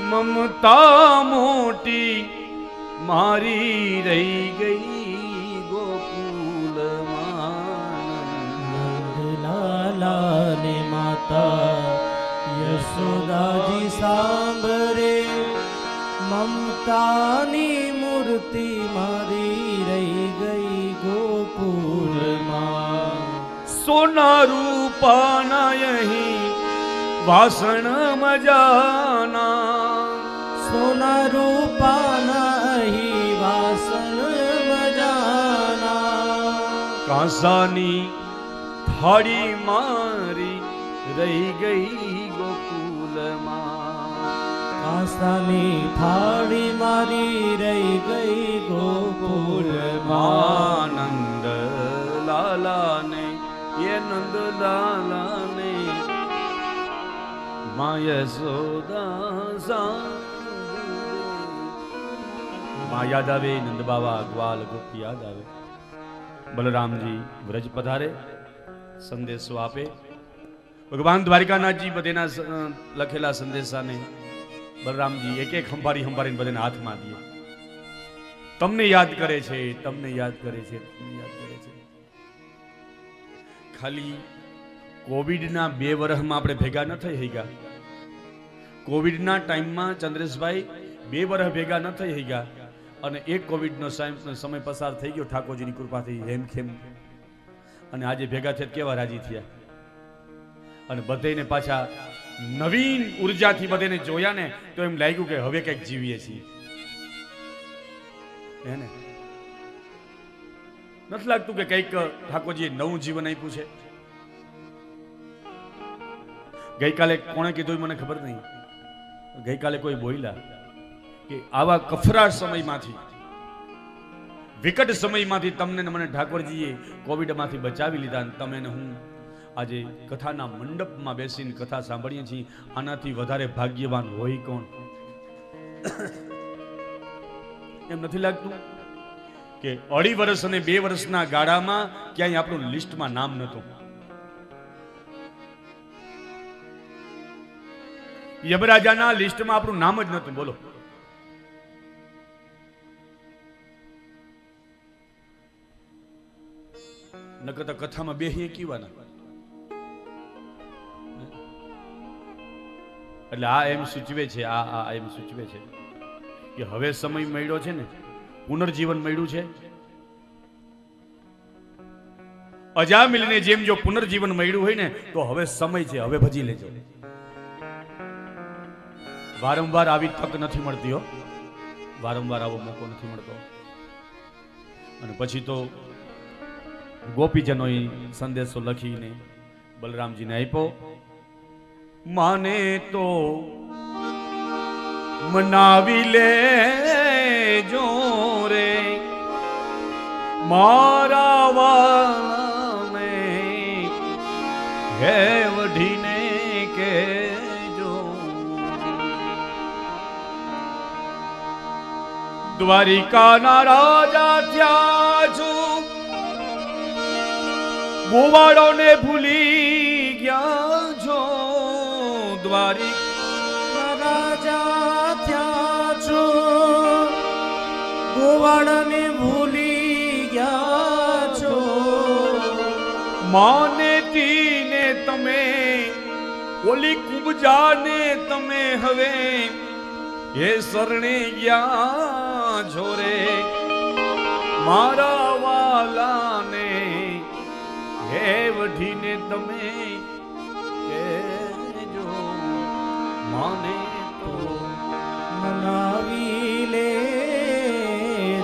મમતા મોટી મારી રહી ગઈ ગોકુલમાં. લાલાને માતા યશોદાજી સાંભળે, મમતાની મૂર્તિ મારી રહી ગઈ ગોકુલમાં. સોના રૂપાના અહીં વાસણ મજાના, સોના રૂપાના અહીં વાસણ મજાના. કાંસાની થાળી મારી રહી ગઈ ગોકુલમાં. કાંસાની થાળી મારી રહી ગઈ ગોકુલમાં. નંદ લાલાને એ નંદ લાલાને માં યશોદા માં યાદ આવે. નંદ બાવા ગ્વાલ ગોપી યાદ આવે. બલરામજી વ્રજ પધારે, સંદેશો આપે. ભગવાન દ્વારિકાનાથજી બધેના લખેલા સંદેશાને બલરામજી એક એક સંભાળીને બધાને હાથમાં દે. તમને યાદ કરે છે, તમને યાદ કરે છે, તમને યાદ કરે છે. ખાલી કોવિડના 2 વર્ષમાં આપણે ભેગા ન થઈ હૈગા. કોવિડના ટાઈમમાં ચંદ્રેશભાઈ 2 વર્ષ ભેગા ન થઈ હૈગા. અને એક કોવિડનો સમય પસાર થઈ ગયો ઠાકોરજીની કૃપાથી હેમખેમ. અને આજે ભેગા થયા કેવા રાજી થયા. અને બધાને પાછા નવીન ઉર્જાથી બધાને જોયા ને તો એમ લાગ્યું કે હવે કંઈક જીવીએ છીએ. એને નથી લાગતું કે કંઈક ઠાકોરજીએ નવું જીવન આપ્યું છે. ગઈકાલે કોણે કીધું મને ખબર નહીં. ગઈકાલે કોઈ બોલ્યા કે આવા કફરા સમયમાંથી, વિકટ સમયમાંથી તમને ને મને ઠાકોરજીએ કોવિડમાંથી બચાવી લીધા. અને તમે ને હું આજે કથાના મંડપમાં બેસીને કથા સાંભળીએ છીએ. આનાથી વધારે ભાગ્યવાન હોય કોણ? એમ નથી લાગતું કે 2.5 વર્ષ અને 2 વર્ષના ગાળામાં ક્યાંય આપણું લિસ્ટમાં નામ નહોતું. યમરાજાના લિસ્ટમાં આપણું નામ જ નહોતું. બોલો, નકર તો કથામાં બેહીએ કીવાના. એટલે આ એમ સૂચવે છે, આ એમ સૂચવે છે કે હવે સમય મળ્યો છે ને, પુનર્જીવન મળ્યું છે. અજામિલને જેમ જો પુનર્જીવન મળ્યું હોય ને તો હવે સમય છે, હવે ભજી લેજો. વારંવાર આવી તક નથી મળતી હો, વારંવાર આવો મોકો નથી મળતો. અને પછી તો ગોપીજનોએ સંદેશો લખીને બલરામજીને આપ્યો. માને તો મનાવી લે જો રે મારા વાલાને, હે વઢીને કેજો. દ્વારિકાના રાજા થયા છું, ગોવાળોને ભૂલી ગયા છો. દ્વારિકા રાજા થયા છો, ગોવાળને ભૂલી ગયા છો. માને તીને તમે ઓલી કુબજાને તમે હવે એ શરણે ગયા છો રે. મારા વાલાને હે વઢીને તમે કહેજો માને તો મનાવી લે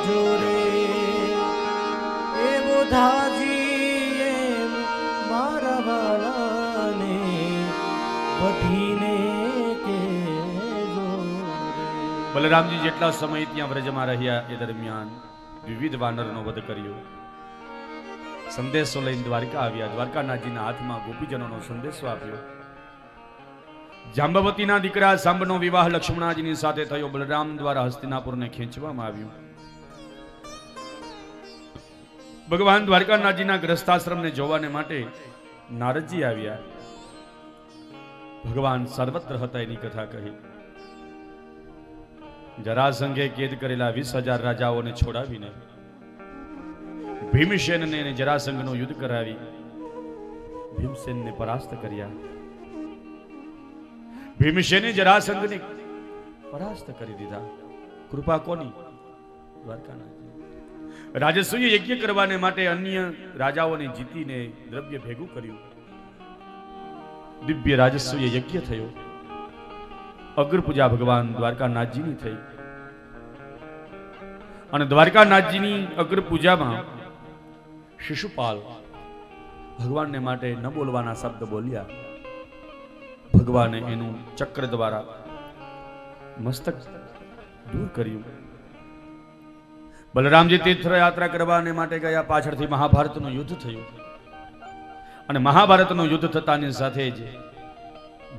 જોરે. એ બોધાજી એમ મારા વાલાને વઢીને કહેજો રે. બલરામજી જેટલા સમય ત્યાં વ્રજમાં રહ્યા એ દરમિયાન વિવિધ વાનરનો વધ કર્યો. સંદેશો લઈને દ્વારકા આવ્યા. દ્વારકાનાથજીના હાથમાં ગોપીજનોનો સંદેશો આપ્યો. જાંબવતીના દીકરા સાંબનો વિવાહ લક્ષ્મણાજીની સાથે થયો. બલરામ દ્વારા હસ્તિનાપુરને ખેંચવામાં આવ્યું. ભગવાન દ્વારકાનાથજીના ગ્રસ્તાશ્રમને જોવાને માટે નારદજી આવ્યા. ભગવાન સર્વત્ર હતા એની કથા કહી. જરાસંઘે કેદ કરેલા 20,000 રાજાઓને છોડાવીને ભીમસેનને અને જરાસંઘનું યુદ્ધ કરાવી ભીમસેનને પરાસ્ત કર્યા. ભીમસેને જરાસંઘને પરાસ્ત કરી દીધા. કૃપા કોની? દ્વારકાનાથજી. રાજસૂય યજ્ઞ કરવાને માટે અન્ય રાજાઓને જીતીને દ્રવ્ય ભેગું કર્યું. દિવ્ય રાજસૂય યજ્ઞ થયો. અગ્ર પૂજા ભગવાન દ્વારકાનાથજીની થઈ અને દ્વારકાનાથજીની અગ્ર પૂજામાં શિશુપાલ ભગવાનને માટે ન બોલવાના શબ્દ બોલ્યા. ભગવાને એનું ચક્ર દ્વારા મસ્તક દૂર કર્યું. બલરામજી તીર્થયાત્રા કરવાને માટે ગયા. પાછળથી મહાભારતનું યુદ્ધ થયું અને મહાભારતનું યુદ્ધ થતાની સાથે જ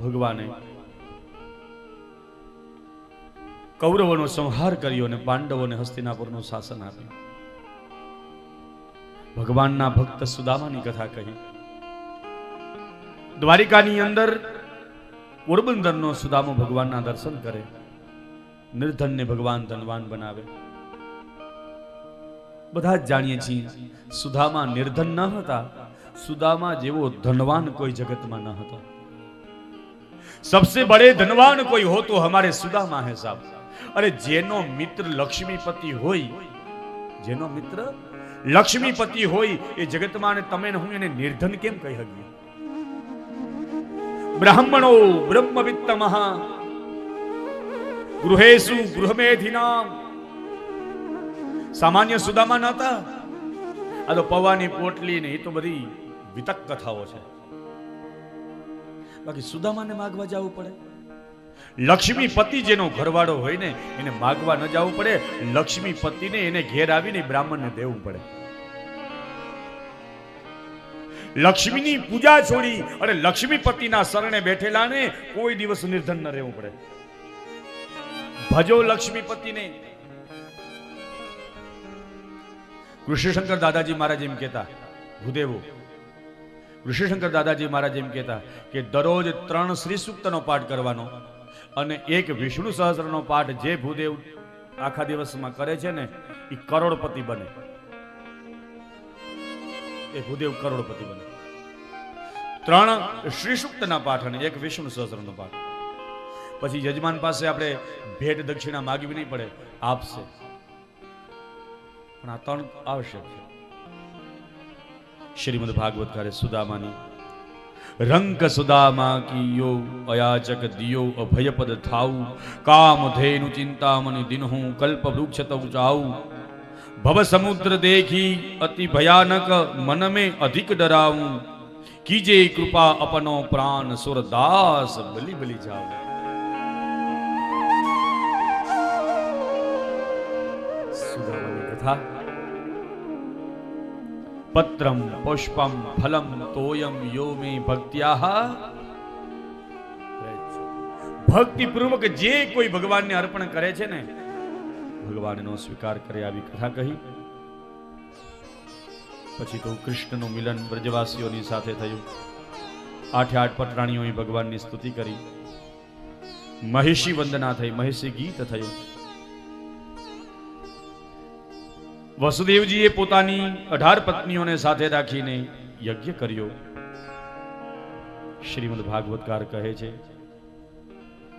ભગવાને કૌરવોનો સંહાર કર્યો અને પાંડવોને હસ્તિનાપુરનું શાસન આપ્યું. ભગવાનના ભક્ત સુદામાની કથા કહી. દ્વારિકાની અંદર પોરબંદરનો સુદામો ભગવાનના દર્શન કરે. નિર્ધનને ભગવાન ધનવાન બનાવે. બધા જ જાણીએ છીએ સુદામા નિર્ધન ન હતા. સુદામા જેવો ધનવાન કોઈ જગતમાં ન હતો. सबसे बड़े धनवान कोई हो तो हमारे सुदामा है साहब. अरे जेनो मित्र लक्ष्मीपति होय, जेनो मित्र लक्ष्मीपति होय ए जगत में तमे ने हूँ एने निर्धन केम कही हगी? ब्राह्मणो ब्रह्मवित्त महा गृहेषु गृहमेधिनाम. सामान्य सुदामा नता. आ तो पवानी पोटली ने तो बधी वितक कथाओ छे. बाकी सुदामाने मागवा जावू पड़े. लक्ष्मीपति जेनो घरवाड़ो होय ने एने मागवा न जावू पड़े. लक्ष्मीपति ने एने घेर आवीने ब्राह्मण ने देवू पड़े. लक्ष्मीनी पूजा छोड़ी अरे लक्ष्मीपतिना शरणे बैठेला ने कोई दिवस निर्धन न रहेवू पड़े. भजो लक्ष्मीपति ने. ऋषिशंकर दादाजी महाराज एम कहता, भूदेवो ऋषिशंकर दादाजी महाराज एम कहता कि दररोज 3 श्री सूक्तनो पाठ करवानो અને 1 વિષ્ણુ સહસ્રનો પાઠ જે ભૂદેવ આખા દિવસમાં કરે છે ને એ કરોડપતિ બને. એ ભૂદેવ કરોડપતિ બને. 3 શ્રી સૂક્તના પાઠ અને 1 વિષ્ણુ સહસ્રનો પાઠ. પછી યજમાન પાસે આપણે ભેટ દક્ષિણા માગવી નહીં પડે, આપશે. પણ આ 3 આવશ્યક છે. श्रीमद् भागवत करे सुदामानी रंक सुदामा कियो अयाचक दियो अभयपद थाऊ काम धेनु चिंतामणि दिनहु कल्प वृक्ष तव जाऊ भव समुद्र देखी अति भयानक मन में अधिक डराऊं कीजे कृपा अपनो प्राण सुरदास बलि बलि जाओ. सुदामानी कथा पत्रम पुष्पम फलम तोयम यो में भक्त्याः. भक्ति पूर्वक जे कोई भगवान ने अर्पण करे छे ने भगवान नो स्वीकार करे आवी कथा कही. પછી તો કૃષ્ણનું મિલન બ્રજવાસીઓની સાથે થયું. 8 પટરાણીઓએ ભગવાનની સ્તુતિ કરી. મહિષી વંદના થઈ, મહિષી ગીત થયું. વસુદેવજીએ પોતાની 18 પત્નીઓને સાથે રાખીને યજ્ઞ કર્યો. શ્રીમદ ભાગવતકાર કહે છે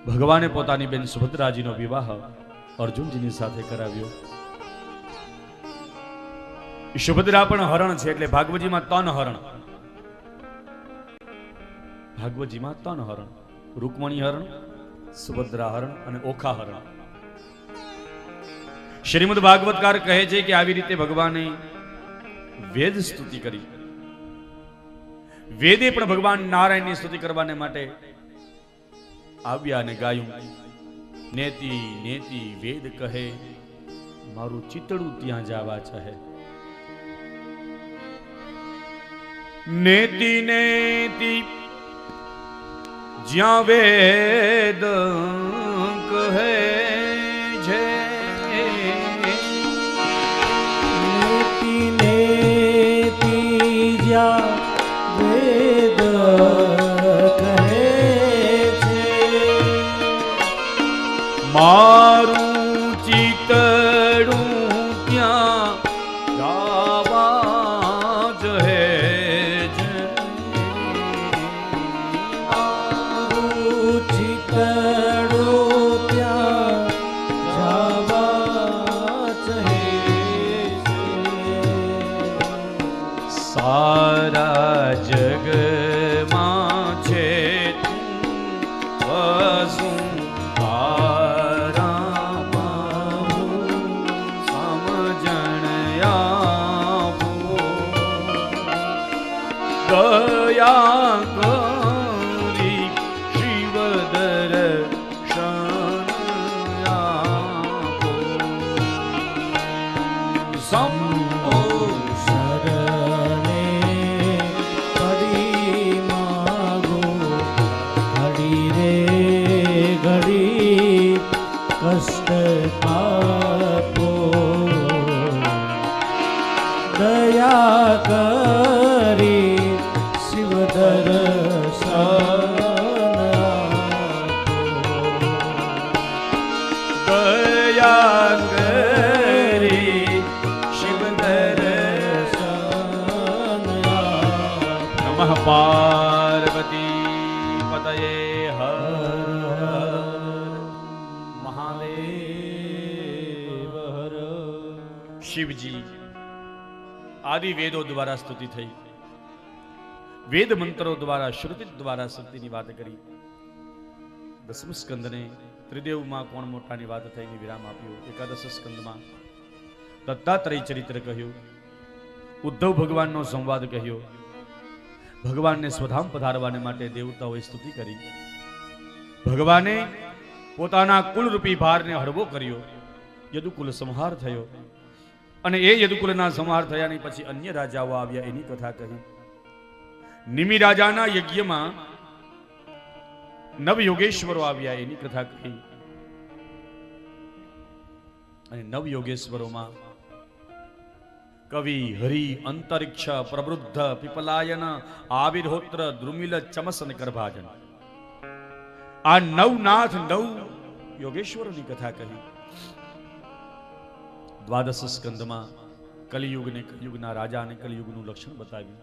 ભગવાને પોતાની બેન સુભદ્રાજીનો વિવાહ અર્જુનજીની સાથે કરાવ્યો. સુભદ્રા પણ હરણ છે એટલે ભાગવતજીમાં 3 હરણ. ભાગવતજીમાં 3 હરણ, રૂકમણી હરણ, સુભદ્રા હરણ અને ઓખા હરણ. શ્રીમદ ભાગવતકાર કહે છે કે આવી રીતે ભગવાને વેદ સ્તુતિ કરી. વેદે પણ ભગવાન નારાયણની સ્તુતિ કરવાને માટે આવ્યા અને ગાયું. નેતિ નેતિ વેદ કહે મારું ચિતડું ત્યાં જવા ચાહે. નેતિ નેતિ જ્યાં વેદ કહે છે. નેતિ નેતિ જ્યાં વેદ કહે છે મારું ચિતડું ત્યાં ગાવા જ હે છે. મારું ચિતડું ત્યાં જવા ચાહે છે. સારા જગમાં છે વસુ દયા કરી શિવદર શંભો શરણે પડી માગો ઘડી રે ઘડી કષ્ટ આપો દયા કરી શિવ દર્શન દયા કરી શિવ દર્શન નમઃ પાર્વતી પતયે હર મહાદેવ હર. શિવજી આદિ વેદો દ્વારા સ્તુતિ થઈ. વેદ મંત્રો દ્વારા શ્રુતિ દ્વારા શક્તિની વાત કરી. દસમ સ્કંદને ત્રિદેવમાં કોણ મોટાની વાત થઈને વિરામ આપ્યો. એકાદશ સ્કંદમાં દત્તાત્રેય ચરિત્ર કહ્યું. ઉદ્ધવ ભગવાનનો સંવાદ કહ્યો. ભગવાનને સ્વધામ પધારવાને માટે દેવતાઓએ સ્તુતિ કરી. ભગવાને પોતાના કુલરૂપી ભારને હળવો કર્યો. યદુકુલ સંહાર થયો અને એ યદુકુલના સંહાર થયાની પછી અન્ય રાજાઓ આવ્યા એની કથા કહી. નિમિ રાજાના યજ્ઞમાં નવ યોગેશ્વરો આવ્યા એની કથા કહી. અને નવ યોગેશ્વરોમાં કવિ, હરિ, અંતરિક્ષ, પ્રવૃદ્ધ, પીપલાયન, આવિર્હોત્ર, દ્રુમિલ, ચમસ અને ગર્ભાજન આ નવનાથ નવ યોગેશ્વરોની કથા કહી. દ્વાદશ સ્કંદમાં કલિયુગને કલિયુગના રાજા અને કલિયુગનું લક્ષણ બતાવ્યું.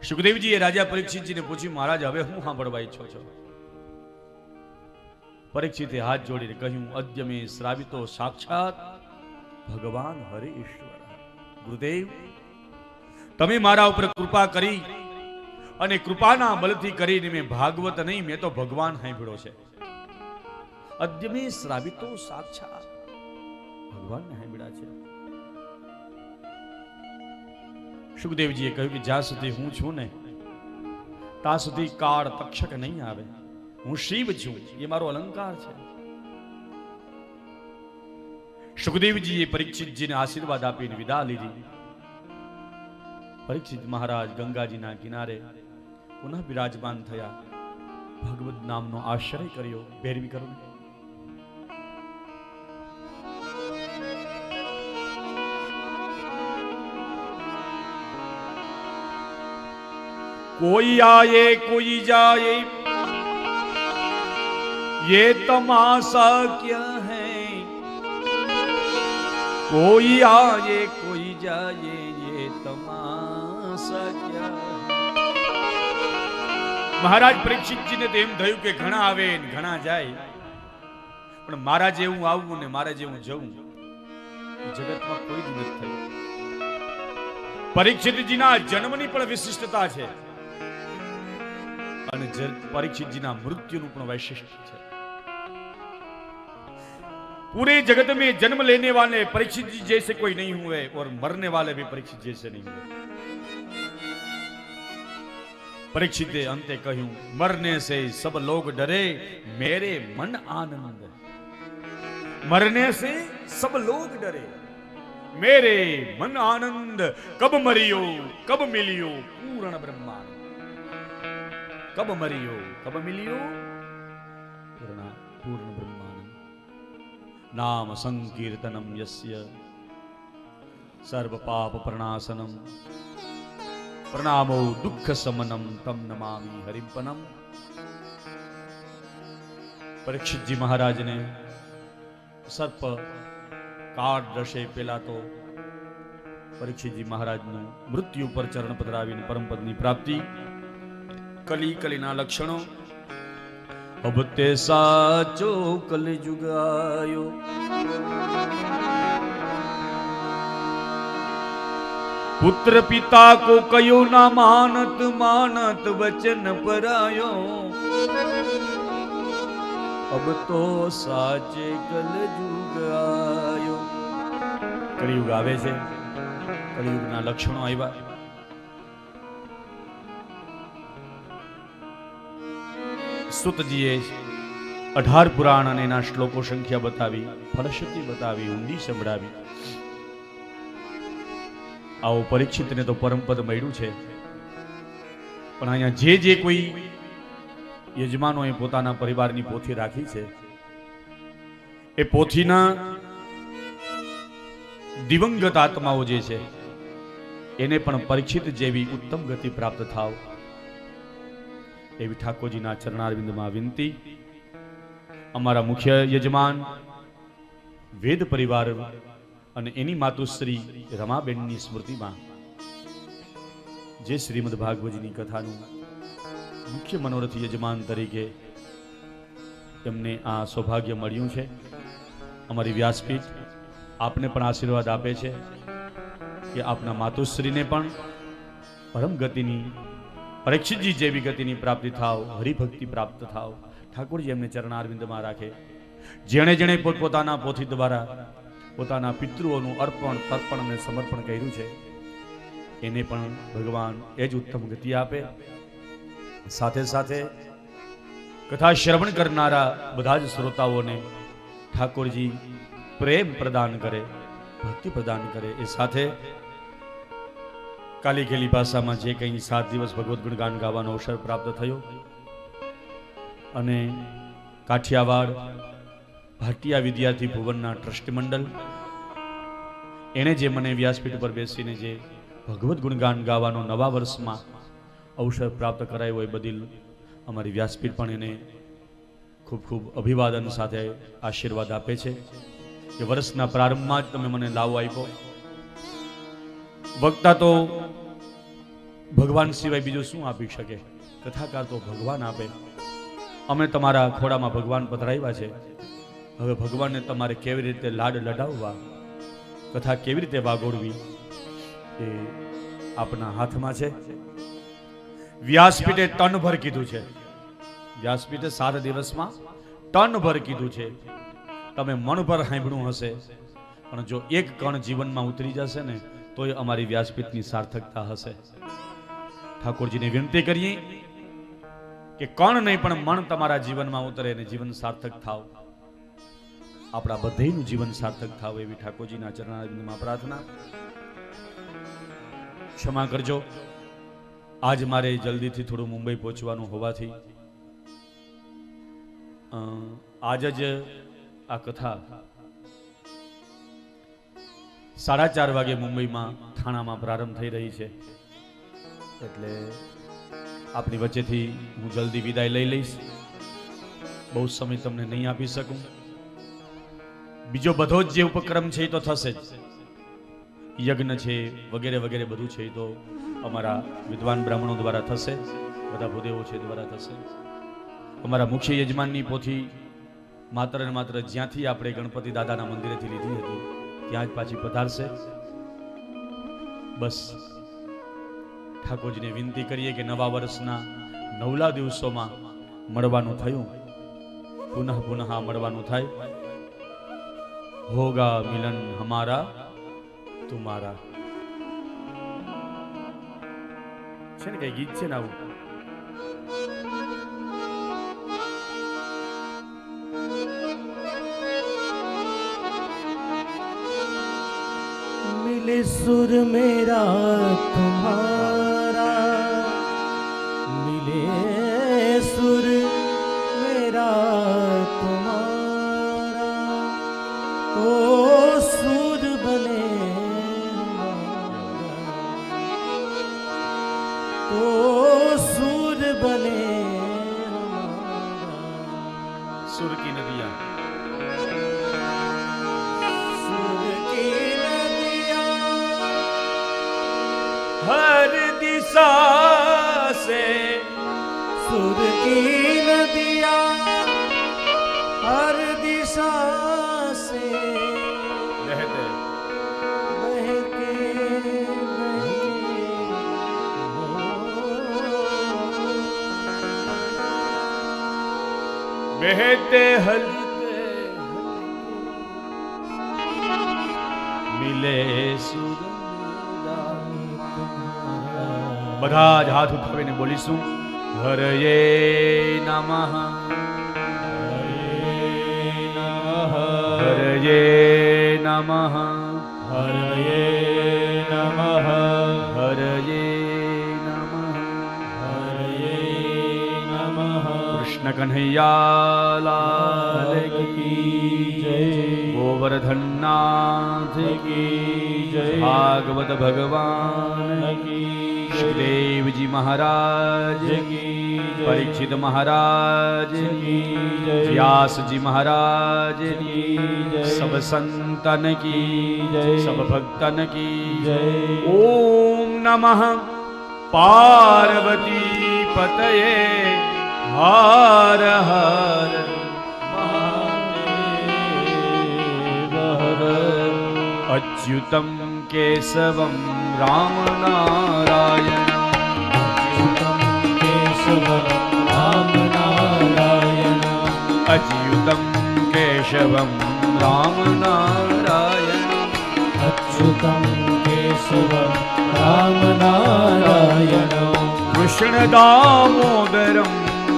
સુખદેવજીએ રાજા પરીક્ષિતજીને પૂછ્યું મહારાજ હવે હું સાંભળવા ઈચ્છો છો? પરીક્ષિતે હાથ જોડીને કહ્યું અદ્ય મેં શ્રાવિતો સાક્ષાત ભગવાન હરિ ઈશ્વર. ગુરુદેવ તમે મારા ઉપર કૃપા કરી અને કૃપાના બળથી કરીને મેં ભાગવત નહીં મેં તો ભગવાન સાંભળ્યો છે. અદ્ય મેં શ્રાવિતો સાક્ષાત ભગવાનને સાંભળ્યા છે. સુખદેવજીએ કહ્યું કે જ્યાં સુધી હું છું ને ત્યાં સુધી કાળ તક્ષક નહીં આવે. હું શિવ છું એ મારો અલંકાર છે. સુખદેવજીએ પરીક્ષિતજીને આશીર્વાદ આપીને વિદા લીધી. પરીક્ષિત મહારાજ ગંગાજીના કિનારે પુનઃ વિરાજમાન થયા. ભગવદ નામનો આશ્રય કર્યો. ભેરવી કરો. कोई आए कोई जाए ये तमाशा क्या है. કોઈ આયે કોઈ જાયે ये તમાસા ક્યા। મહારાજ પરીક્ષિતજીને તો એમ થયું કે ઘણા આવે ને ઘણા જાય, પણ મારા જેવું આવવું ને મારા જેવું જવું જગતમાં કોઈ જ નથી થયું। પરીક્ષિતજીના જન્મની પણ વિશિષ્ટતા છે અને परीक्षित मृत्युનું પણ वैशिष्ट છે। पूरे जगत में जन्म लेने वाले परीक्षित जी जैसे कोई नहीं हुए और मरने वाले भी परीक्षित जैसे नहीं हुए। परीक्षिते अंते कहूं मरने से सब लोग डरे मेरे मन आनंद। मरने से सब लोग डरे मेरे मन आनंद। कब मरियो कब मिलियो पूर्ण ब्रह्मांड। कब मरियो कब मिलियो पूर्ण ब्रह्मांड। नाम संकीर्तनम यस्य सर्व पाप प्रणाशनम प्रणामो दुख समनम तम नमामि हरिपनम। परीक्षित जी महाराज ने सर्प काट दशे पहला तो परीक्षित जी महाराज ने मृत्यु पर चरण पधरावीने परम पदनी प्राप्ति। कली कलीना लक्षणों अब ते साचो कलिजुग आयो। पुत्र पिता को कयो ना मानत मानत वचन परायो। अब तो साचे कलिजुग आयो। कलियुग आवे छे, कलियुगना लक्षणों आव्या। सुतजीए 18 पुराण અને એના શ્લોકો સંખ્યા બતાવી, ફલશ્રુતિ બતાવી, ઊંડી સંભળાવી। આવો પરીક્ષિતને તો પરમપદ મળ્યું છે, પણ અહીંયા જે કોઈ યજમાનોએ પોતાના પરિવારની પોથી રાખી છે એ પોથીના દિવંગત આત્માઓ જે છે એને પણ પરીક્ષિત જેવી ઉત્તમ ગતિ પ્રાપ્ત થાવ એવી ઠાકોરજીના ચરણારવિંદમાં વિનંતી। અમારા મુખ્ય યજમાન વેદ પરિવાર અને એની માતુશ્રી રમાબેનની સ્મૃતિમાં જે શ્રીમદ ભાગવતજીની કથાનું મુખ્ય મનોરથ યજમાન તરીકે એમને આ સૌભાગ્ય મળ્યું છે। અમારી વ્યાસપીઠ આપને પણ આશીર્વાદ આપે છે કે આપના માતુશ્રીને પણ પરમ ગતિની परीक्षितजी जेवी गतिनी प्राप्ति थाव, हरिभक्ति प्राप्त थाव। ठाकुरजी एमने चरणारविंदमां राखे। जेणे जेणे पोतपोताना पोथी द्वारा पोताना पितृओनुं अर्पण तर्पण अने समर्पण कर्युं छे एने पण भगवान एज उत्तम गति आपे। साथे साथे कथा श्रवण करनारा बधा ज श्रोताओने ठाकुरजी प्रेम प्रदान करे, भक्ति प्रदान करे। ए साथे काली खेली भाषा में जे कहीं 7 दिवस भगवत गुणगान गावानो अवसर प्राप्त थयो अने काठियावाड़ भाटिया विद्यार्थी भुवनना ट्रस्टी मंडल एने जे मने व्यासपीठ पर बेसीने जे भगवत गुणगान गावानो नवा वर्ष में अवसर प्राप्त करायो ए बदल अमारी व्यासपीठ पण एने खूब खूब अभिवादन साथे आशीर्वाद आपे छे के वर्षना प्रारंभमां ज तमे मने लावो आप्यो। वक्ता तो भगवान सिवाय बीजो शुं आपी शके, कथाकार तो भगवान आपे। अमे तमारा खोड़ामां भगवान पधराव्या छे, हवे भगवानने तमारे केवी रीते लाड लडाववा, कथा केवी रीते वागोड़वी ए आपना हाथमां छे। व्यासपीठे टन भर कीधुं छे, व्यासपीठे 7 दिवसमां टन भर कीधुं छे। तमे मन पर सांभळ्युं हशे, पण जो एक कण जीवनमां उतरी जशे ने तो अमारी व्यासपीठनी सार्थकता हशे। ठाकुरजी ने विनती करिए कि कण नहीं पण मन तमारा जीवन में उतरे ने जीवन सार्थक थाव, आपड़ा बधाईनुं जीवन सार्थक थाव एवी ठाकुरजीना चरणारविंदमां प्रार्थना। क्षमा करजो, आज मारे जल्दी थी थोड़ું मुंबई पहोंचवानुं होवाथी आज ज आ कथा 4:30 वागे मुंबई में थाणा में प्रारंभ थई रही है, एटले आपनी वच्चेथी हूँ जल्दी विदाय लई लईश। बहुत समय तमने नहीं आपी सकूं। બીજો બધો જ જે ઉપક્રમ છે એ તો થશે જ. યજ્ઞ છે વગેરે વગેરે બધું છે એ તો અમારા વિદ્વાન બ્રાહ્મણો દ્વારા થશે, બધા ભૂદેવો છે દ્વારા થશે. અમારા મુખ્ય યજમાનની પોથી માત્ર ને માત્ર જ્યાંથી આપણે ગણપતિ દાદાના મંદિરેથી લીધી હતી ત્યાં જ પાછી પધારશે. બસ ઠાકોરજીને વિનંતી કરીએ કે નવા વર્ષના નવલા દિવસોમાં મળવાનું થયું, પુનઃ પુનઃ મળવાનું થાય. હોગા મિલન હમારા તુમારા છે ને કઈ ગીત છે ને આવું. मिले सुर मेरा तुम्हारा, मिले सुर मेरा तुम्हारा, तो सुर बने हमारा, तो सुर बने हमारा. सुर की नदियां हर दिशा से, सुर की नदियाँ हर दिशा से बहते बहके बहते हलते मिले सुर. બધા જ હાથ ઉઠાવીને બોલીશું હરયે નમઃ, હરયે નમઃ, હરયે નમઃ, હરયે નમઃ, હરયે નમઃ. કૃષ્ણ કન્હૈયા લાલ કી જય, ગોવર્ધનનાથ કી જય, ભાગવત ભગવાન કી દેવજી મહારાજ કી જય, પરીક્ષિત મહારાજ કી જય, વ્યાસજી મહારાજ કી જય, સબ સંતન કી જય, સબ ભક્તન કી જય. ઓમ નમઃ પાર્વતી પતયે હર હર મહાદેવ હર. અચ્યુતમ કેશવમ રામ નારાયણમ, અચ્યુતમ કેશવમ રામ નારાયણમ, અચ્યુતમ કેશવમ રામ નારાયણમ, અચ્યુતમ કેશવમ રામ નારાયણમ, કૃષ્ણ દામોદરમ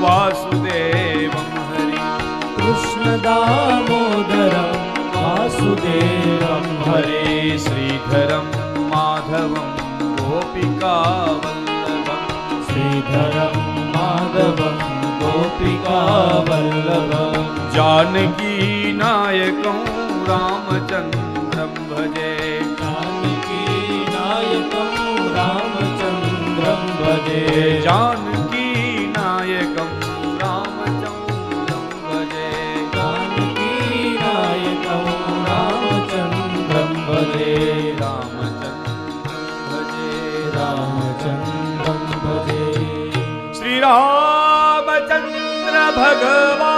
વાસુદેવમ હરિ, કૃષ્ણ દામોદરમ વાસુદેવમ હરે. હરે શ્રીધરમ માધવમ ગોપિકા વલ્લભમ, શ્રીધરમ માધવમ ગોપિકા વલ્લભમ, જાનકી નાયકં રામચંદ્રમ ભજે, જાનકી નાયકમ રામચંદ્રમ ભજે, જાનકી નાયકં રામચંદ્રમ ભજે, જાનકી નાયકમ રામચંદ્રમ ભજે, રામચંદ્રમ ભજે, રામચંદ્રમ ભજે. શ્રી રામચંદ્ર ભગવાન